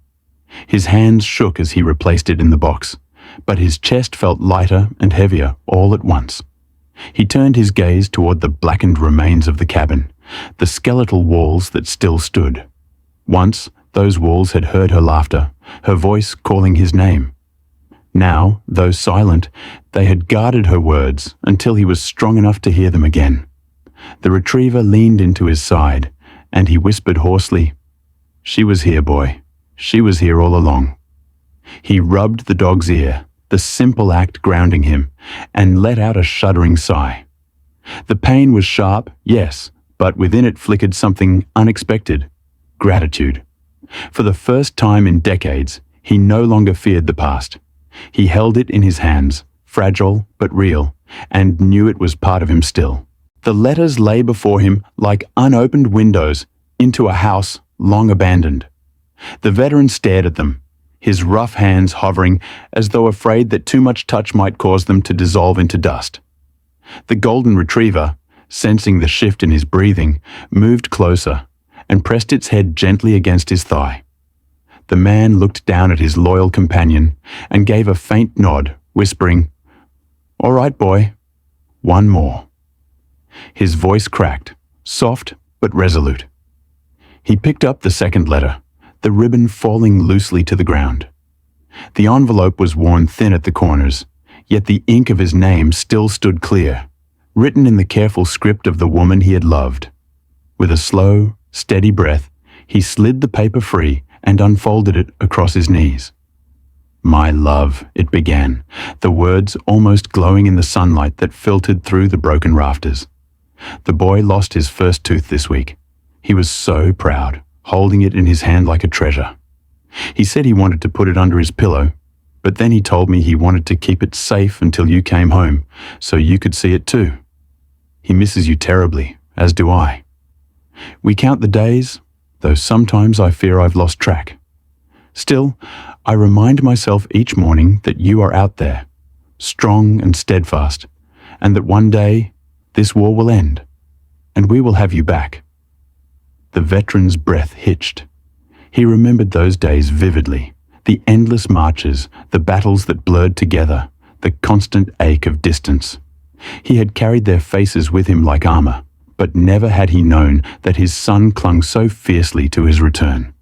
His hands shook as he replaced it in the box, but his chest felt lighter and heavier all at once. He turned his gaze toward the blackened remains of the cabin, the skeletal walls that still stood. Once, those walls had heard her laughter, her voice calling his name. Now, though silent, they had guarded her words until he was strong enough to hear them again. The retriever leaned into his side, and he whispered hoarsely, "She was here, boy. She was here all along." He rubbed the dog's ear, the simple act grounding him, and let out a shuddering sigh. The pain was sharp, yes, but within it flickered something unexpected: gratitude. For the first time in decades, he no longer feared the past. He held it in his hands, fragile but real, and knew it was part of him still. The letters lay before him like unopened windows into a house long abandoned. The veteran stared at them, his rough hands hovering as though afraid that too much touch might cause them to dissolve into dust. The golden retriever, sensing the shift in his breathing, moved closer and pressed its head gently against his thigh. The man looked down at his loyal companion and gave a faint nod, whispering, "All right, boy. One more." His voice cracked, soft but resolute. He picked up the second letter, the ribbon falling loosely to the ground. The envelope was worn thin at the corners, yet the ink of his name still stood clear, written in the careful script of the woman he had loved. With a slow, steady breath, he slid the paper free and unfolded it across his knees. "My love," it began, the words almost glowing in the sunlight that filtered through the broken rafters. The boy lost his first tooth this week. He was so proud, holding it in his hand like a treasure. He said he wanted to put it under his pillow, but then he told me he wanted to keep it safe until you came home, so you could see it too. He misses you terribly, as do I. We count the days, though sometimes I fear I've lost track. Still, I remind myself each morning that you are out there, strong and steadfast, and that one day this war will end, and we will have you back." The veteran's breath hitched. He remembered those days vividly, the endless marches, the battles that blurred together, the constant ache of distance. He had carried their faces with him like armor, but never had he known that his son clung so fiercely to his return.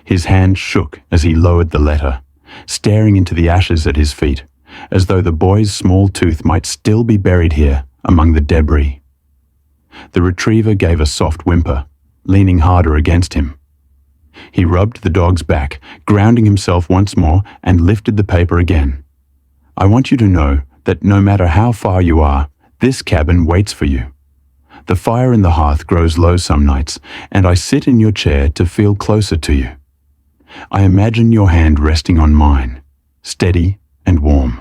His hand shook as he lowered the letter, staring into the ashes at his feet, as though the boy's small tooth might still be buried here among the debris. The retriever gave a soft whimper, leaning harder against him. He rubbed the dog's back, grounding himself once more, and lifted the paper again. "I want you to know that no matter how far you are, this cabin waits for you. The fire in the hearth grows low some nights, and I sit in your chair to feel closer to you. I imagine your hand resting on mine, steady and warm.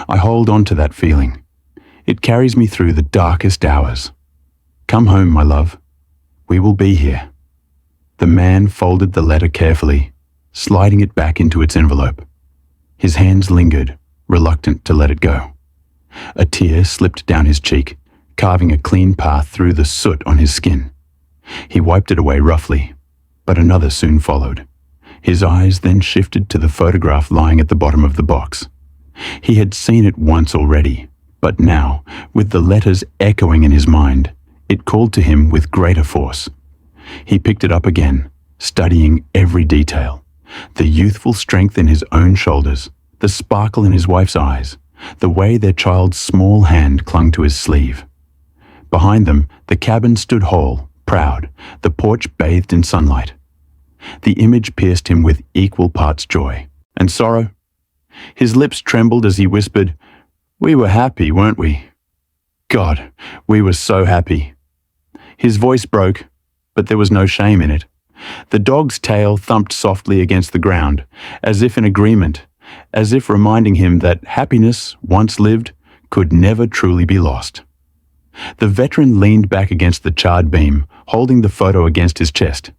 I hold on to that feeling. It carries me through the darkest hours. Come home, my love. We will be here." The man folded the letter carefully, sliding it back into its envelope. His hands lingered, reluctant to let it go. A tear slipped down his cheek, carving a clean path through the soot on his skin. He wiped it away roughly, but another soon followed. His eyes then shifted to the photograph lying at the bottom of the box. He had seen it once already, but now, with the letters echoing in his mind, it called to him with greater force. He picked it up again, studying every detail: the youthful strength in his own shoulders, the sparkle in his wife's eyes, the way their child's small hand clung to his sleeve. Behind them, the cabin stood whole, proud, the porch bathed in sunlight. The image pierced him with equal parts joy and sorrow. His lips trembled as he whispered, "We were happy, weren't we? God, we were so happy." His voice broke, but there was no shame in it. The dog's tail thumped softly against the ground, as if in agreement, as if reminding him that happiness, once lived, could never truly be lost. The veteran leaned back against the charred beam, holding the photo against his chest.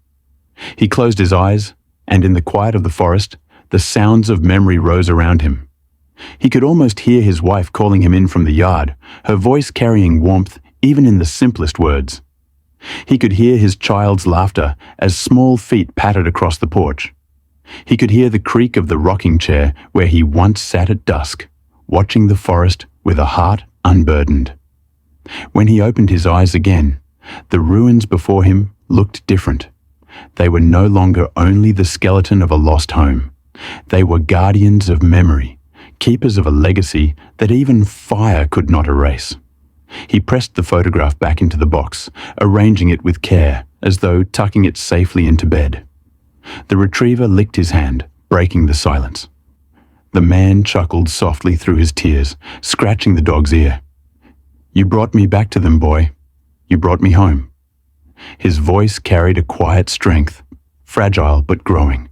He closed his eyes, and in the quiet of the forest, the sounds of memory rose around him. He could almost hear his wife calling him in from the yard, her voice carrying warmth even in the simplest words. He could hear his child's laughter as small feet pattered across the porch. He could hear the creak of the rocking chair where he once sat at dusk, watching the forest with a heart unburdened. When he opened his eyes again, the ruins before him looked different. They were no longer only the skeleton of a lost home. They were guardians of memory, keepers of a legacy that even fire could not erase. He pressed the photograph back into the box, arranging it with care, as though tucking it safely into bed. The retriever licked his hand, breaking the silence. The man chuckled softly through his tears, scratching the dog's ear. "You brought me back to them, boy. You brought me home." His voice carried a quiet strength, fragile but growing.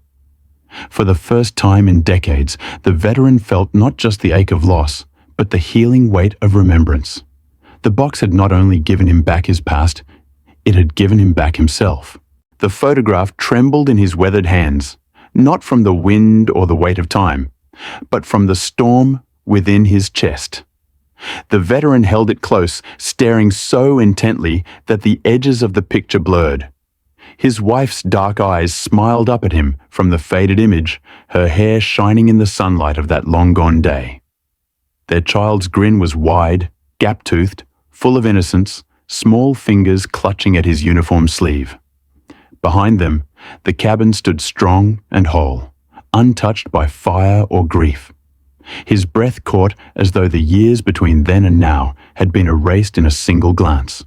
For the first time in decades, the veteran felt not just the ache of loss, but the healing weight of remembrance. The box had not only given him back his past, it had given him back himself. The photograph trembled in his weathered hands, not from the wind or the weight of time, but from the storm within his chest. The veteran held it close, staring so intently that the edges of the picture blurred. His wife's dark eyes smiled up at him from the faded image, her hair shining in the sunlight of that long-gone day. Their child's grin was wide, gap-toothed, full of innocence, small fingers clutching at his uniform sleeve. Behind them, the cabin stood strong and whole, untouched by fire or grief. His breath caught as though the years between then and now had been erased in a single glance.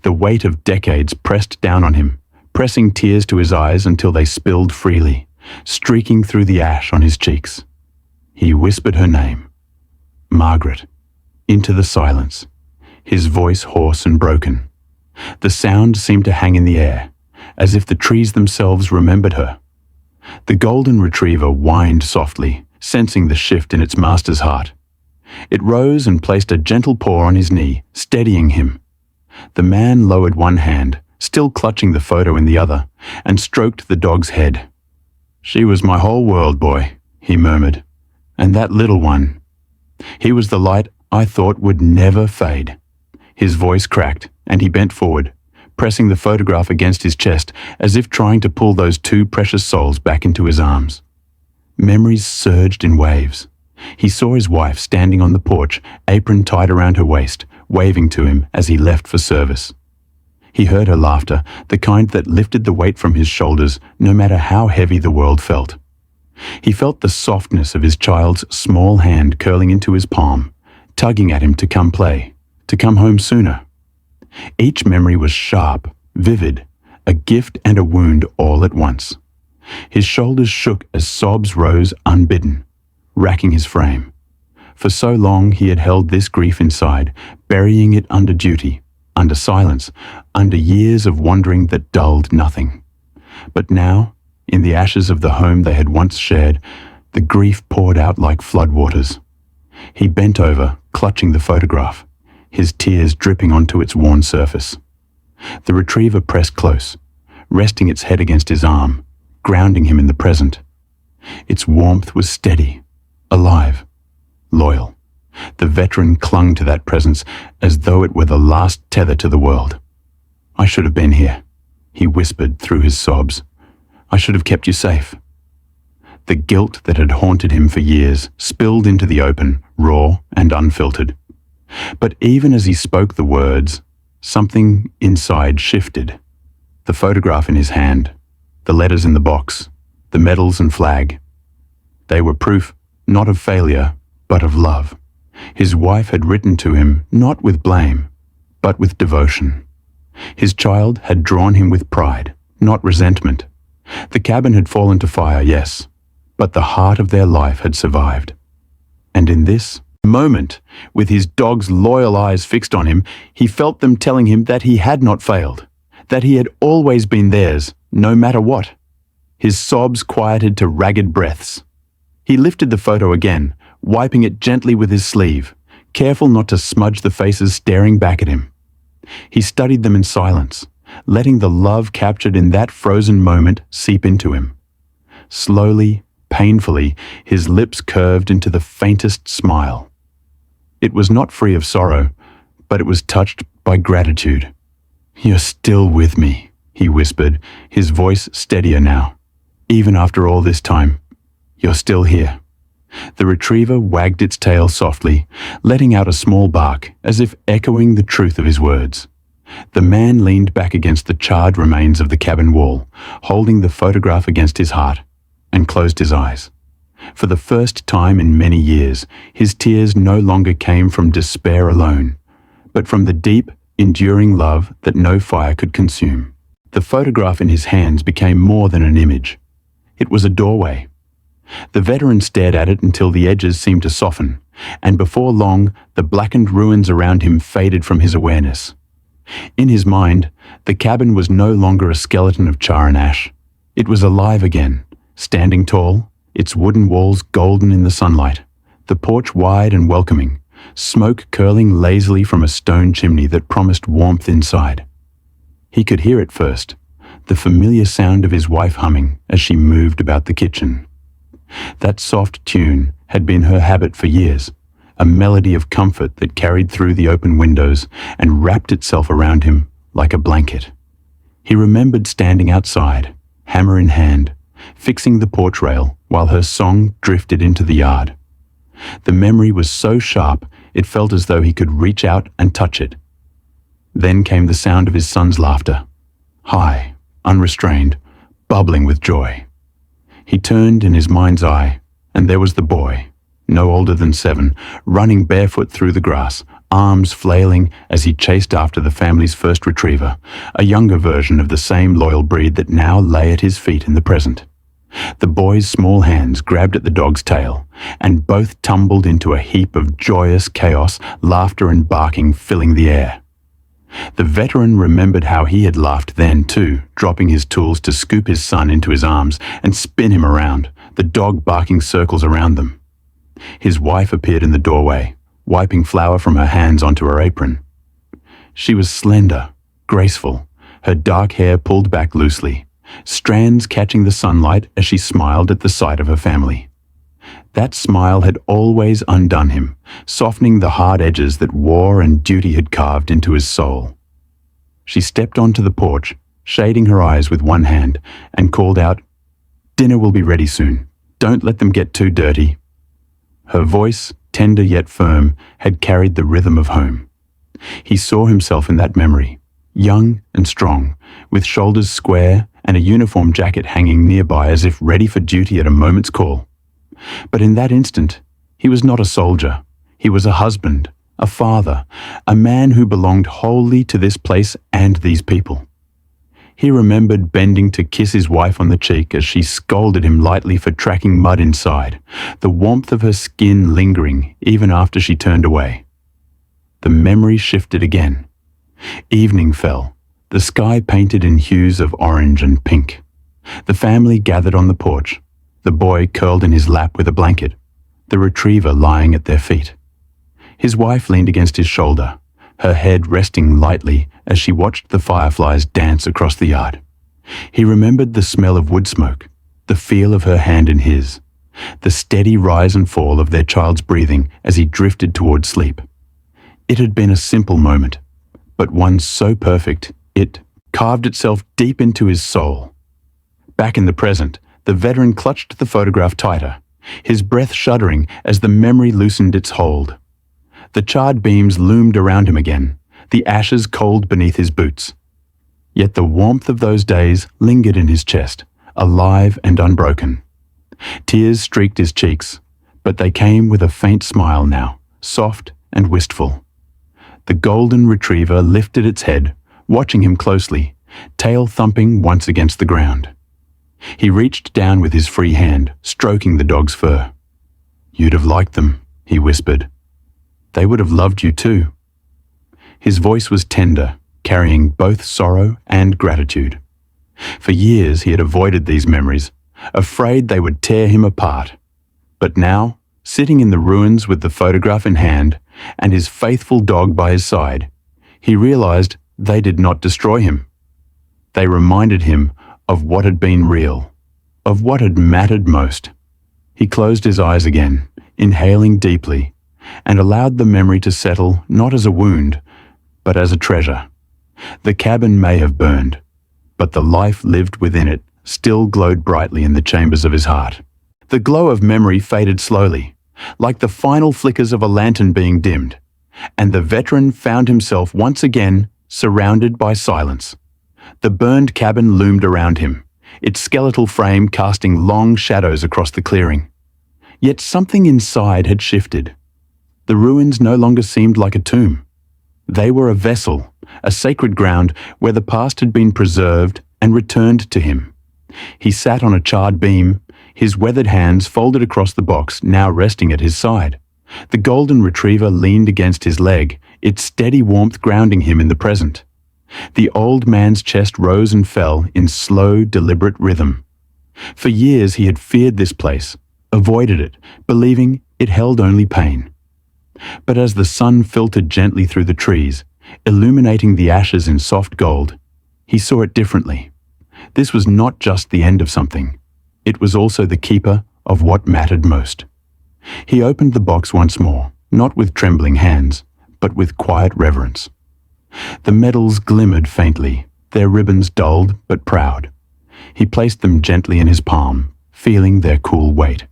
The weight of decades pressed down on him, pressing tears to his eyes until they spilled freely, streaking through the ash on his cheeks. He whispered her name, Margaret, into the silence, his voice hoarse and broken. The sound seemed to hang in the air, as if the trees themselves remembered her. The golden retriever whined softly, sensing the shift in its master's heart. It rose and placed a gentle paw on his knee, steadying him. The man lowered one hand, still clutching the photo in the other, and stroked the dog's head. "She was my whole world, boy," he murmured. "And that little one. He was the light I thought would never fade." His voice cracked, and he bent forward, pressing the photograph against his chest as if trying to pull those two precious souls back into his arms. Memories surged in waves. He saw his wife standing on the porch, apron tied around her waist, waving to him as he left for service. He heard her laughter, the kind that lifted the weight from his shoulders no matter how heavy the world felt. He felt the softness of his child's small hand curling into his palm, tugging at him to come play, to come home sooner. Each memory was sharp, vivid, a gift and a wound all at once. His shoulders shook as sobs rose unbidden, racking his frame. For so long he had held this grief inside, burying it under duty, under silence, under years of wandering that dulled nothing. But now, in the ashes of the home they had once shared, the grief poured out like floodwaters. He bent over, clutching the photograph, his tears dripping onto its worn surface. The retriever pressed close, resting its head against his arm, grounding him in the present. Its warmth was steady, alive, loyal. The veteran clung to that presence as though it were the last tether to the world. "I should have been here," he whispered through his sobs. "I should have kept you safe." The guilt that had haunted him for years spilled into the open, raw and unfiltered. But even as he spoke the words, something inside shifted. The photograph in his hand, the letters in the box, the medals and flag. They were proof not of failure, but of love. His wife had written to him not with blame, but with devotion. His child had drawn him with pride, not resentment. The cabin had fallen to fire, yes, but the heart of their life had survived. And in this moment, with his dog's loyal eyes fixed on him, he felt them telling him that he had not failed, that he had always been theirs, no matter what. His sobs quieted to ragged breaths. He lifted the photo again, wiping it gently with his sleeve, careful not to smudge the faces staring back at him. He studied them in silence, letting the love captured in that frozen moment seep into him. Slowly, painfully, his lips curved into the faintest smile. It was not free of sorrow, but it was touched by gratitude. "You're still with me," he whispered, his voice steadier now. "Even after all this time, you're still here." The retriever wagged its tail softly, letting out a small bark, as if echoing the truth of his words. The man leaned back against the charred remains of the cabin wall, holding the photograph against his heart, and closed his eyes. For the first time in many years, his tears no longer came from despair alone, but from the deep, enduring love that no fire could consume. The photograph in his hands became more than an image. It was a doorway. The veteran stared at it until the edges seemed to soften, and before long, the blackened ruins around him faded from his awareness. In his mind, the cabin was no longer a skeleton of char and ash. It was alive again, standing tall, its wooden walls golden in the sunlight, the porch wide and welcoming, smoke curling lazily from a stone chimney that promised warmth inside. He could hear it first, the familiar sound of his wife humming as she moved about the kitchen. That soft tune had been her habit for years, a melody of comfort that carried through the open windows and wrapped itself around him like a blanket. He remembered standing outside, hammer in hand, fixing the porch rail while her song drifted into the yard. The memory was so sharp it felt as though he could reach out and touch it. Then came the sound of his son's laughter, high, unrestrained, bubbling with joy. He turned in his mind's eye, and there was the boy, no older than 7, running barefoot through the grass, arms flailing as he chased after the family's first retriever, a younger version of the same loyal breed that now lay at his feet in the present. The boy's small hands grabbed at the dog's tail, and both tumbled into a heap of joyous chaos, laughter and barking filling the air. The veteran remembered how he had laughed then too, dropping his tools to scoop his son into his arms and spin him around, the dog barking circles around them. His wife appeared in the doorway, wiping flour from her hands onto her apron. She was slender, graceful, her dark hair pulled back loosely, strands catching the sunlight as she smiled at the sight of her family. That smile had always undone him, softening the hard edges that war and duty had carved into his soul. She stepped onto the porch, shading her eyes with one hand, and called out, "Dinner will be ready soon. Don't let them get too dirty." Her voice, tender yet firm, had carried the rhythm of home. He saw himself in that memory, young and strong, with shoulders square and a uniform jacket hanging nearby as if ready for duty at a moment's call. But in that instant, he was not a soldier. He was a husband, a father, a man who belonged wholly to this place and these people. He remembered bending to kiss his wife on the cheek as she scolded him lightly for tracking mud inside, the warmth of her skin lingering even after she turned away. The memory shifted again. Evening fell, the sky painted in hues of orange and pink. The family gathered on the porch, the boy curled in his lap with a blanket, the retriever lying at their feet. His wife leaned against his shoulder, her head resting lightly as she watched the fireflies dance across the yard. He remembered the smell of wood smoke, the feel of her hand in his, the steady rise and fall of their child's breathing as he drifted toward sleep. It had been a simple moment, but one so perfect it carved itself deep into his soul. Back in the present, the veteran clutched the photograph tighter, his breath shuddering as the memory loosened its hold. The charred beams loomed around him again, the ashes cold beneath his boots. Yet the warmth of those days lingered in his chest, alive and unbroken. Tears streaked his cheeks, but they came with a faint smile now, soft and wistful. The golden retriever lifted its head, watching him closely, tail thumping once against the ground. He reached down with his free hand, stroking the dog's fur. "You'd have liked them," he whispered. "They would have loved you too." His voice was tender, carrying both sorrow and gratitude. For years he had avoided these memories, afraid they would tear him apart. But now, sitting in the ruins with the photograph in hand and his faithful dog by his side, he realized they did not destroy him. They reminded him of what had been real, of what had mattered most. He closed his eyes again, inhaling deeply, and allowed the memory to settle not as a wound, but as a treasure. The cabin may have burned, but the life lived within it still glowed brightly in the chambers of his heart. The glow of memory faded slowly, like the final flickers of a lantern being dimmed, and the veteran found himself once again surrounded by silence. The burned cabin loomed around him, its skeletal frame casting long shadows across the clearing. Yet something inside had shifted. The ruins no longer seemed like a tomb. They were a vessel, a sacred ground where the past had been preserved and returned to him. He sat on a charred beam, his weathered hands folded across the box now resting at his side. The golden retriever leaned against his leg, its steady warmth grounding him in the present. The old man's chest rose and fell in slow, deliberate rhythm. For years he had feared this place, avoided it, believing it held only pain. But as the sun filtered gently through the trees, illuminating the ashes in soft gold, he saw it differently. This was not just the end of something. It was also the keeper of what mattered most. He opened the box once more, not with trembling hands, but with quiet reverence. The medals glimmered faintly, their ribbons dulled but proud. He placed them gently in his palm, feeling their cool weight.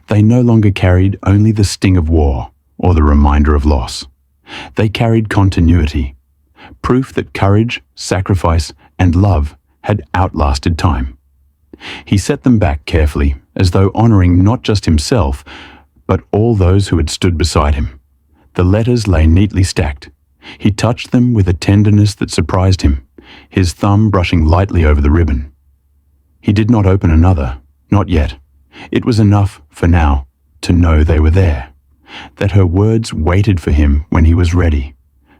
They no longer carried only the sting of war or the reminder of loss. They carried continuity, proof that courage, sacrifice, and love had outlasted time. He set them back carefully, as though honoring not just himself, but all those who had stood beside him. The letters lay neatly stacked. He touched them with a tenderness that surprised him, his thumb brushing lightly over the ribbon. He did not open another, not yet. It was enough, for now, to know they were there, that her words waited for him when he was ready,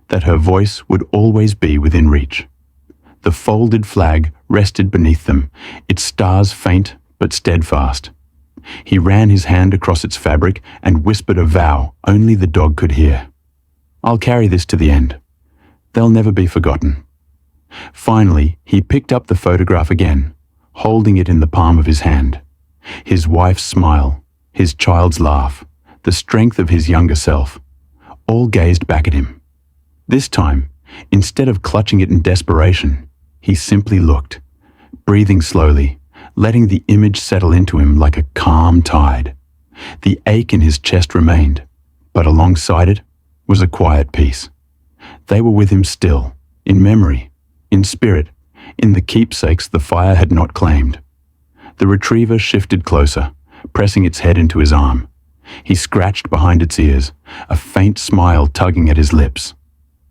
that her voice would always be within reach. The folded flag rested beneath them, its stars faint but steadfast. He ran his hand across its fabric and whispered a vow only the dog could hear. "I'll carry this to the end. They'll never be forgotten." Finally, he picked up the photograph again, holding it in the palm of his hand. His wife's smile, his child's laugh, the strength of his younger self, all gazed back at him. This time, instead of clutching it in desperation, he simply looked, breathing slowly, letting the image settle into him like a calm tide. The ache in his chest remained, but alongside it was a quiet peace. They were with him still, in memory, in spirit, in the keepsakes the fire had not claimed. The retriever shifted closer, pressing its head into his arm. He scratched behind its ears, a faint smile tugging at his lips.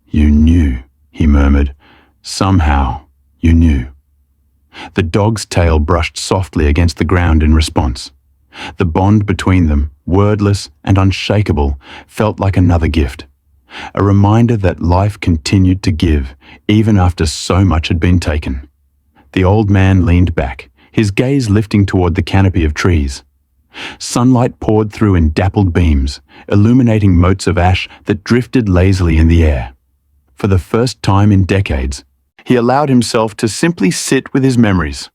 "You knew," he murmured. "Somehow, you knew." The dog's tail brushed softly against the ground in response. The bond between them, wordless and unshakable, felt like another gift. A reminder that life continued to give, even after so much had been taken. The old man leaned back, his gaze lifting toward the canopy of trees. Sunlight poured through in dappled beams, illuminating motes of ash that drifted lazily in the air. For the first time in decades, he allowed himself to simply sit with his memories,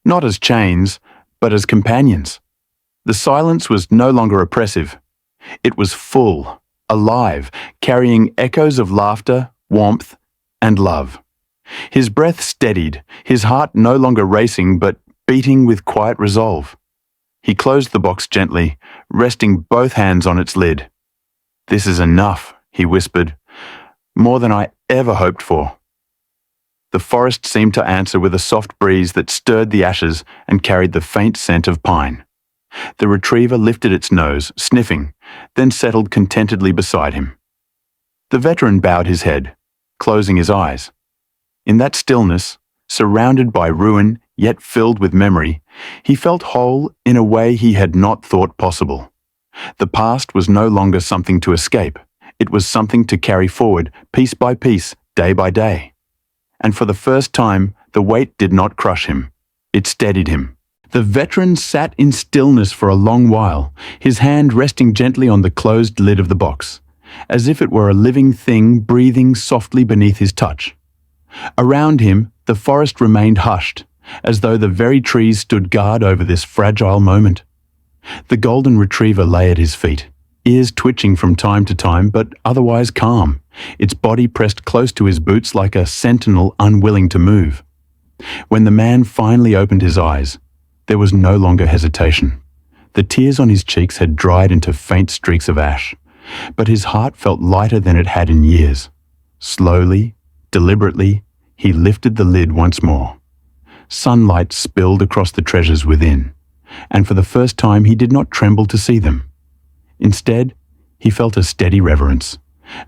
not as chains, but as companions. The silence was no longer oppressive. It was full, alive, carrying echoes of laughter, warmth, and love. His breath steadied, his heart no longer racing but beating with quiet resolve. He closed the box gently, resting both hands on its lid. "This is enough," he whispered. "More than I ever hoped for." The forest seemed to answer with a soft breeze that stirred the ashes and carried the faint scent of pine. The retriever lifted its nose, sniffing, then settled contentedly beside him. The veteran bowed his head, closing his eyes. In that stillness, surrounded by ruin yet filled with memory, he felt whole in a way he had not thought possible. The past was no longer something to escape. It was something to carry forward, piece by piece, day by day. And for the first time, the weight did not crush him. It steadied him. The veteran sat in stillness for a long while, his hand resting gently on the closed lid of the box, as if it were a living thing breathing softly beneath his touch. Around him, the forest remained hushed, as though the very trees stood guard over this fragile moment. The golden retriever lay at his feet, ears twitching from time to time, but otherwise calm, its body pressed close to his boots like a sentinel unwilling to move. When the man finally opened his eyes, there was no longer hesitation. The tears on his cheeks had dried into faint streaks of ash, but his heart felt lighter than it had in years. Slowly, deliberately, he lifted the lid once more. Sunlight spilled across the treasures within, and for the first time he did not tremble to see them. Instead, he felt a steady reverence,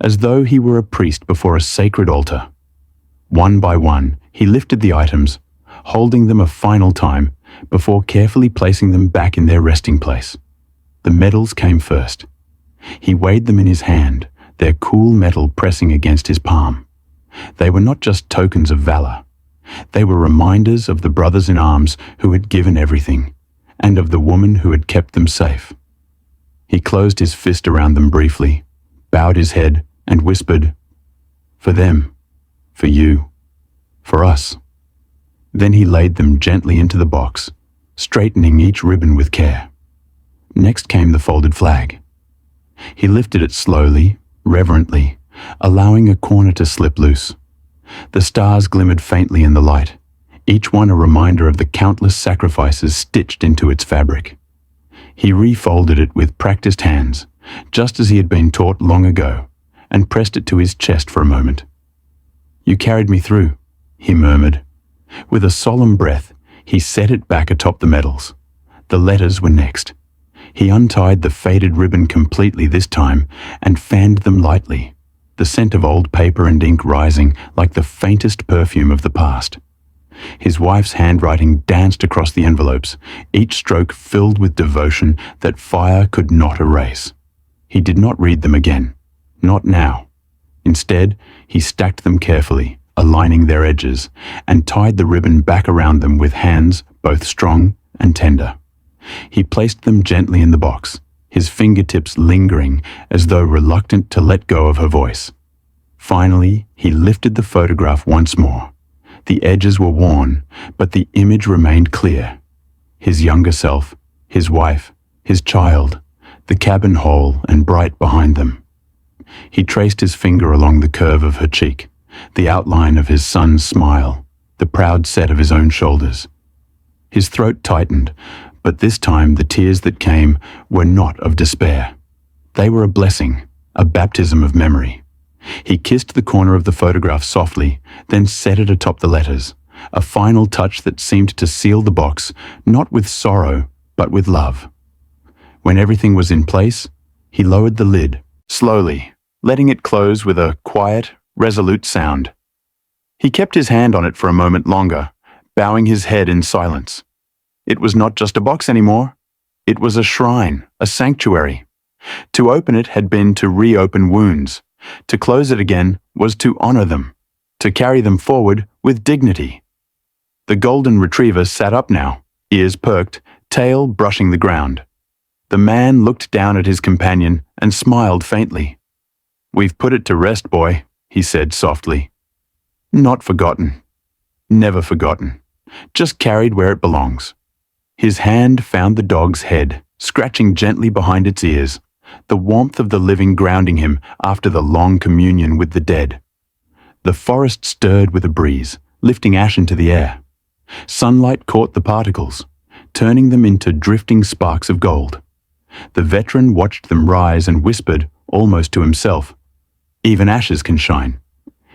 as though he were a priest before a sacred altar. One by one, he lifted the items, holding them a final time before carefully placing them back in their resting place. The medals came first. He weighed them in his hand, their cool metal pressing against his palm. They were not just tokens of valor. They were reminders of the brothers in arms who had given everything, and of the woman who had kept them safe. He closed his fist around them briefly, bowed his head, and whispered, "For them, for you, for us." Then he laid them gently into the box, straightening each ribbon with care. Next came the folded flag. He lifted it slowly, reverently, allowing a corner to slip loose. The stars glimmered faintly in the light, each one a reminder of the countless sacrifices stitched into its fabric. He refolded it with practiced hands, just as he had been taught long ago, and pressed it to his chest for a moment. "You carried me through," he murmured. With a solemn breath, he set it back atop the medals. The letters were next. He untied the faded ribbon completely this time and fanned them lightly, the scent of old paper and ink rising like the faintest perfume of the past. His wife's handwriting danced across the envelopes, each stroke filled with devotion that fire could not erase. He did not read them again, not now. Instead, he stacked them carefully, aligning their edges, and tied the ribbon back around them with hands both strong and tender. He placed them gently in the box, his fingertips lingering as though reluctant to let go of her voice. Finally, he lifted the photograph once more. The edges were worn, but the image remained clear. His younger self, his wife, his child, the cabin whole and bright behind them. He traced his finger along the curve of her cheek, the outline of his son's smile, the proud set of his own shoulders. His throat tightened, but this time the tears that came were not of despair. They were a blessing, a baptism of memory. He kissed the corner of the photograph softly, then set it atop the letters, a final touch that seemed to seal the box, not with sorrow, but with love. When everything was in place, he lowered the lid, slowly, letting it close with a quiet, resolute sound. He kept his hand on it for a moment longer, bowing his head in silence. It was not just a box anymore. It was a shrine, a sanctuary. To open it had been to reopen wounds. To close it again was to honor them, to carry them forward with dignity. The golden retriever sat up now, ears perked, tail brushing the ground. The man looked down at his companion and smiled faintly. "We've put it to rest, boy," he said softly. "Not forgotten. Never forgotten. Just carried where it belongs." His hand found the dog's head, scratching gently behind its ears, the warmth of the living grounding him after the long communion with the dead. The forest stirred with a breeze, lifting ash into the air. Sunlight caught the particles, turning them into drifting sparks of gold. The veteran watched them rise and whispered, almost to himself, "Even ashes can shine."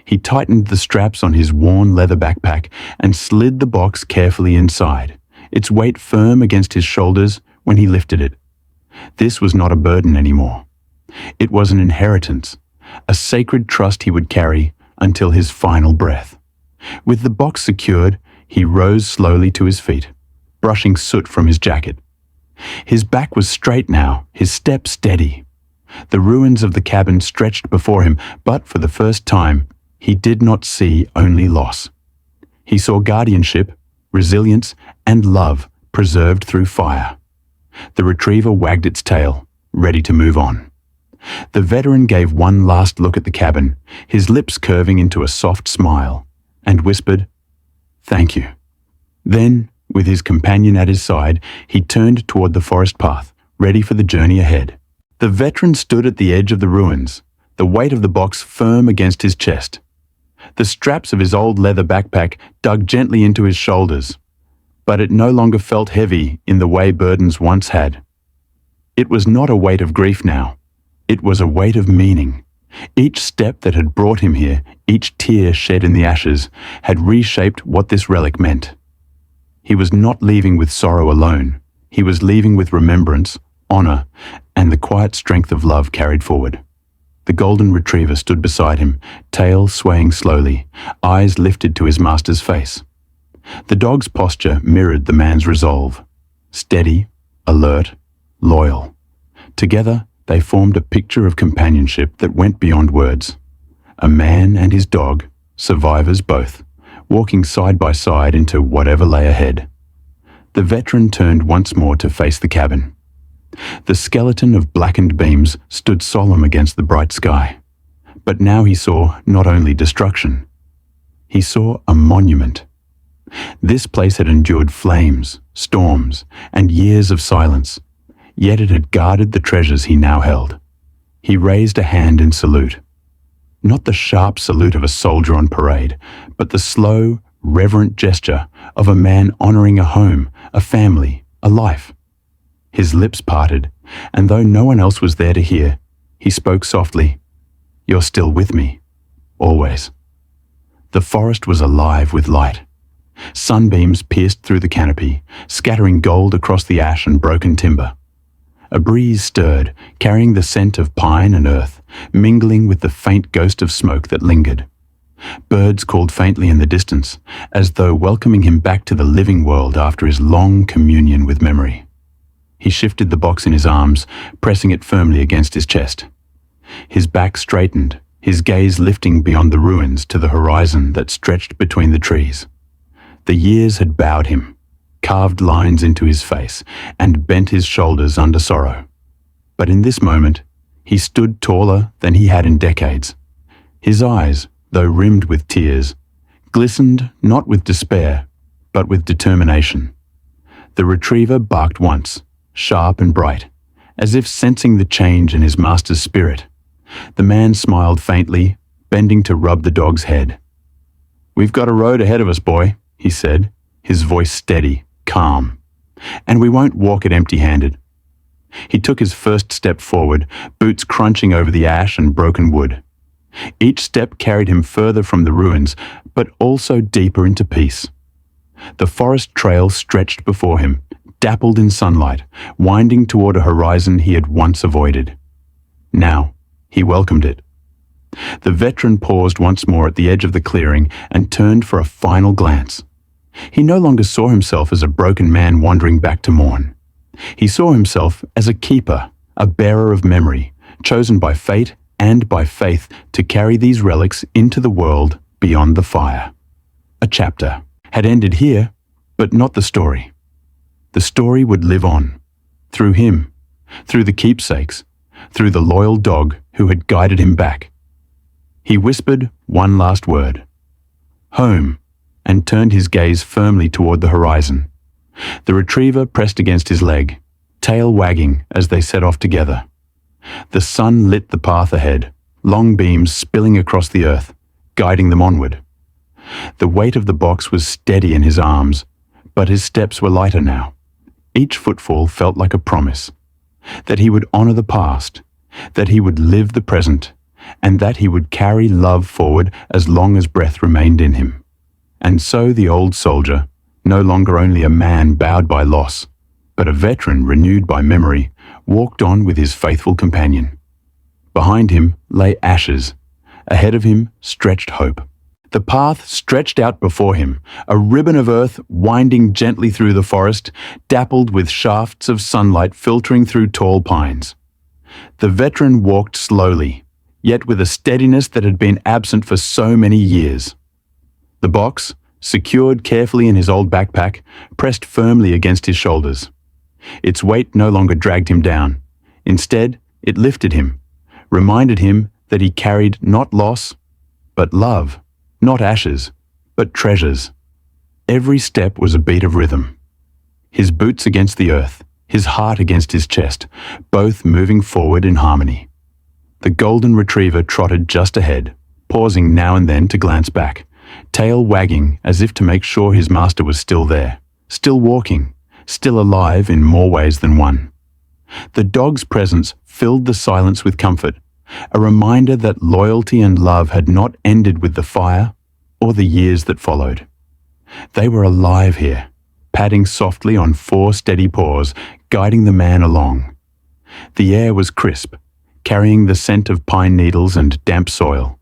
He tightened the straps on his worn leather backpack and slid the box carefully inside, its weight firm against his shoulders when he lifted it. This was not a burden anymore. It was an inheritance, a sacred trust he would carry until his final breath. With the box secured, He rose slowly to his feet, brushing soot from his jacket. His back was straight now, his step steady. The ruins of the cabin stretched before him, but for the first time, he did not see only loss. He saw guardianship, resilience, and love preserved through fire. The retriever wagged its tail, ready to move on. The veteran gave one last look at the cabin, his lips curving into a soft smile, and whispered, "Thank you." Then, with his companion at his side, he turned toward the forest path, ready for the journey ahead. The veteran stood at the edge of the ruins, the weight of the box firm against his chest. The straps of his old leather backpack dug gently into his shoulders, but it no longer felt heavy in the way burdens once had. It was not a weight of grief now. It was a weight of meaning. Each step that had brought him here, each tear shed in the ashes, had reshaped what this relic meant. He was not leaving with sorrow alone. He was leaving with remembrance, honor, and the quiet strength of love carried forward. The golden retriever stood beside him, tail swaying slowly, eyes lifted to his master's face. The dog's posture mirrored the man's resolve. Steady, alert, loyal. Together, they formed a picture of companionship that went beyond words. A man and his dog, survivors both, walking side by side into whatever lay ahead. The veteran turned once more to face the cabin. The skeleton of blackened beams stood solemn against the bright sky. But now he saw not only destruction. He saw a monument. This place had endured flames, storms, and years of silence, yet it had guarded the treasures he now held. He raised a hand in salute. Not the sharp salute of a soldier on parade, but the slow, reverent gesture of a man honoring a home, a family, a life. His lips parted, and though no one else was there to hear, he spoke softly, "You're still with me, always." The forest was alive with light. Sunbeams pierced through the canopy, scattering gold across the ash and broken timber. A breeze stirred, carrying the scent of pine and earth, mingling with the faint ghost of smoke that lingered. Birds called faintly in the distance, as though welcoming him back to the living world after his long communion with memory. He shifted the box in his arms, pressing it firmly against his chest. His back straightened, his gaze lifting beyond the ruins to the horizon that stretched between the trees. The years had bowed him, carved lines into his face, and bent his shoulders under sorrow. But in this moment, he stood taller than he had in decades. His eyes, though rimmed with tears, glistened not with despair, but with determination. The retriever barked once, sharp and bright, as if sensing the change in his master's spirit. The man smiled faintly, bending to rub the dog's head. "We've got a road ahead of us, boy," he said, his voice steady, calm. "And we won't walk it empty-handed." He took his first step forward, boots crunching over the ash and broken wood. Each step carried him further from the ruins, but also deeper into peace. The forest trail stretched before him, dappled in sunlight, winding toward a horizon he had once avoided. Now, he welcomed it. The veteran paused once more at the edge of the clearing and turned for a final glance. He no longer saw himself as a broken man wandering back to mourn. He saw himself as a keeper, a bearer of memory, chosen by fate and by faith to carry these relics into the world beyond the fire. A chapter had ended here, but not the story. The story would live on, through him, through the keepsakes, through the loyal dog who had guided him back. He whispered one last word, "Home," and turned his gaze firmly toward the horizon. The retriever pressed against his leg, tail wagging as they set off together. The sun lit the path ahead, long beams spilling across the earth, guiding them onward. The weight of the box was steady in his arms, but his steps were lighter now. Each footfall felt like a promise, that he would honor the past, that he would live the present, and that he would carry love forward as long as breath remained in him. And so the old soldier, no longer only a man bowed by loss, but a veteran renewed by memory, walked on with his faithful companion. Behind him lay ashes. Ahead of him stretched hope. The path stretched out before him, a ribbon of earth winding gently through the forest, dappled with shafts of sunlight filtering through tall pines. The veteran walked slowly, yet with a steadiness that had been absent for so many years. The box, secured carefully in his old backpack, pressed firmly against his shoulders. Its weight no longer dragged him down. Instead, it lifted him, reminded him that he carried not loss, but love, not ashes, but treasures. Every step was a beat of rhythm. His boots against the earth, his heart against his chest, both moving forward in harmony. The golden retriever trotted just ahead, pausing now and then to glance back, tail wagging as if to make sure his master was still there, still walking, still alive in more ways than one. The dog's presence filled the silence with comfort, a reminder that loyalty and love had not ended with the fire or the years that followed. They were alive here, padding softly on 4 steady paws, guiding the man along. The air was crisp, carrying the scent of pine needles and damp soil.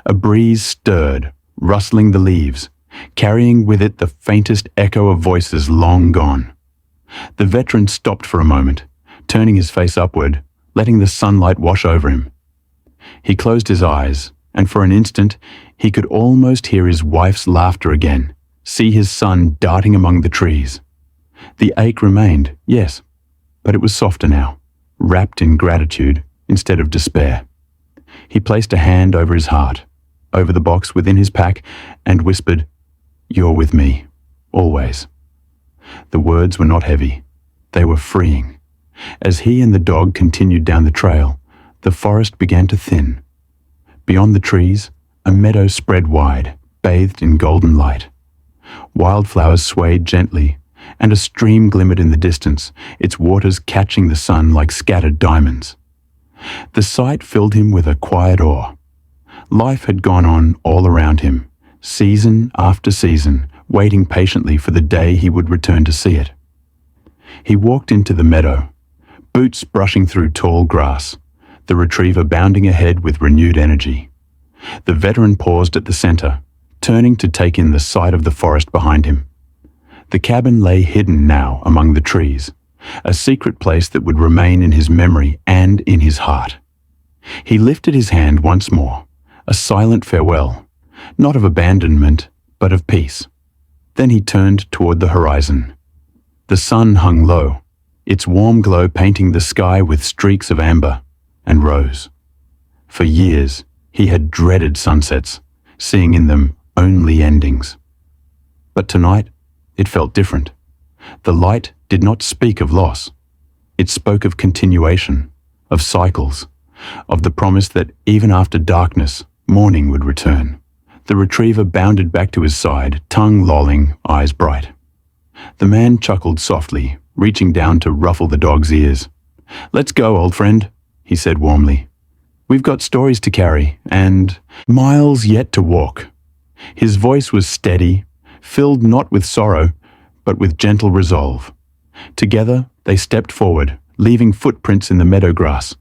A breeze stirred, rustling the leaves, carrying with it the faintest echo of voices long gone. The veteran stopped for a moment, turning his face upward, letting the sunlight wash over him. He closed his eyes, and for an instant he could almost hear his wife's laughter again, see his son darting among the trees. The ache remained, yes, but it was softer now, wrapped in gratitude instead of despair. He placed a hand over his heart, over the box within his pack, and whispered, "You're with me, always." The words were not heavy. They were freeing. As he and the dog continued down the trail, the forest began to thin. Beyond the trees, a meadow spread wide, bathed in golden light. Wildflowers swayed gently, and a stream glimmered in the distance, its waters catching the sun like scattered diamonds. The sight filled him with a quiet awe. Life had gone on all around him, season after season, waiting patiently for the day he would return to see it. He walked into the meadow, boots brushing through tall grass, the retriever bounding ahead with renewed energy. The veteran paused at the center, turning to take in the sight of the forest behind him. The cabin lay hidden now among the trees, a secret place that would remain in his memory and in his heart. He lifted his hand once more, a silent farewell, not of abandonment, but of peace. Then he turned toward the horizon. The sun hung low, its warm glow painting the sky with streaks of amber and rose. For years, he had dreaded sunsets, seeing in them only endings. But tonight, it felt different. The light did not speak of loss. It spoke of continuation, of cycles, of the promise that even after darkness, morning would return. The retriever bounded back to his side, tongue lolling, eyes bright. The man chuckled softly, reaching down to ruffle the dog's ears. "Let's go, old friend," he said warmly. "We've got stories to carry, and miles yet to walk." His voice was steady, filled not with sorrow, but with gentle resolve. Together, they stepped forward, leaving footprints in the meadow grass.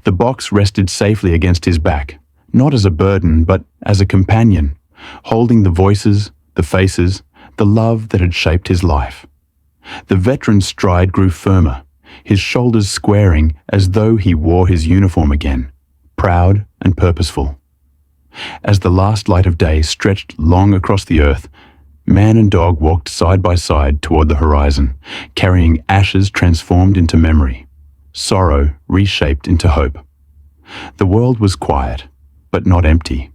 The box rested safely against his back, not as a burden, but as a companion, holding the voices, the faces, the love that had shaped his life. The veteran's stride grew firmer, his shoulders squaring as though he wore his uniform again, proud and purposeful. As the last light of day stretched long across the earth, man and dog walked side by side toward the horizon, carrying ashes transformed into memory, sorrow reshaped into hope. The world was quiet, but not empty.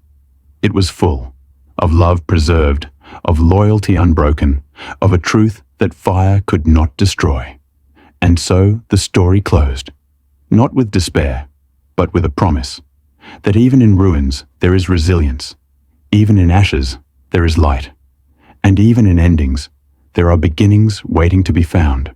It was full of love preserved, of loyalty unbroken, of a truth that fire could not destroy. And so the story closed, not with despair, but with a promise that even in ruins there is resilience, even in ashes there is light, and even in endings there are beginnings waiting to be found.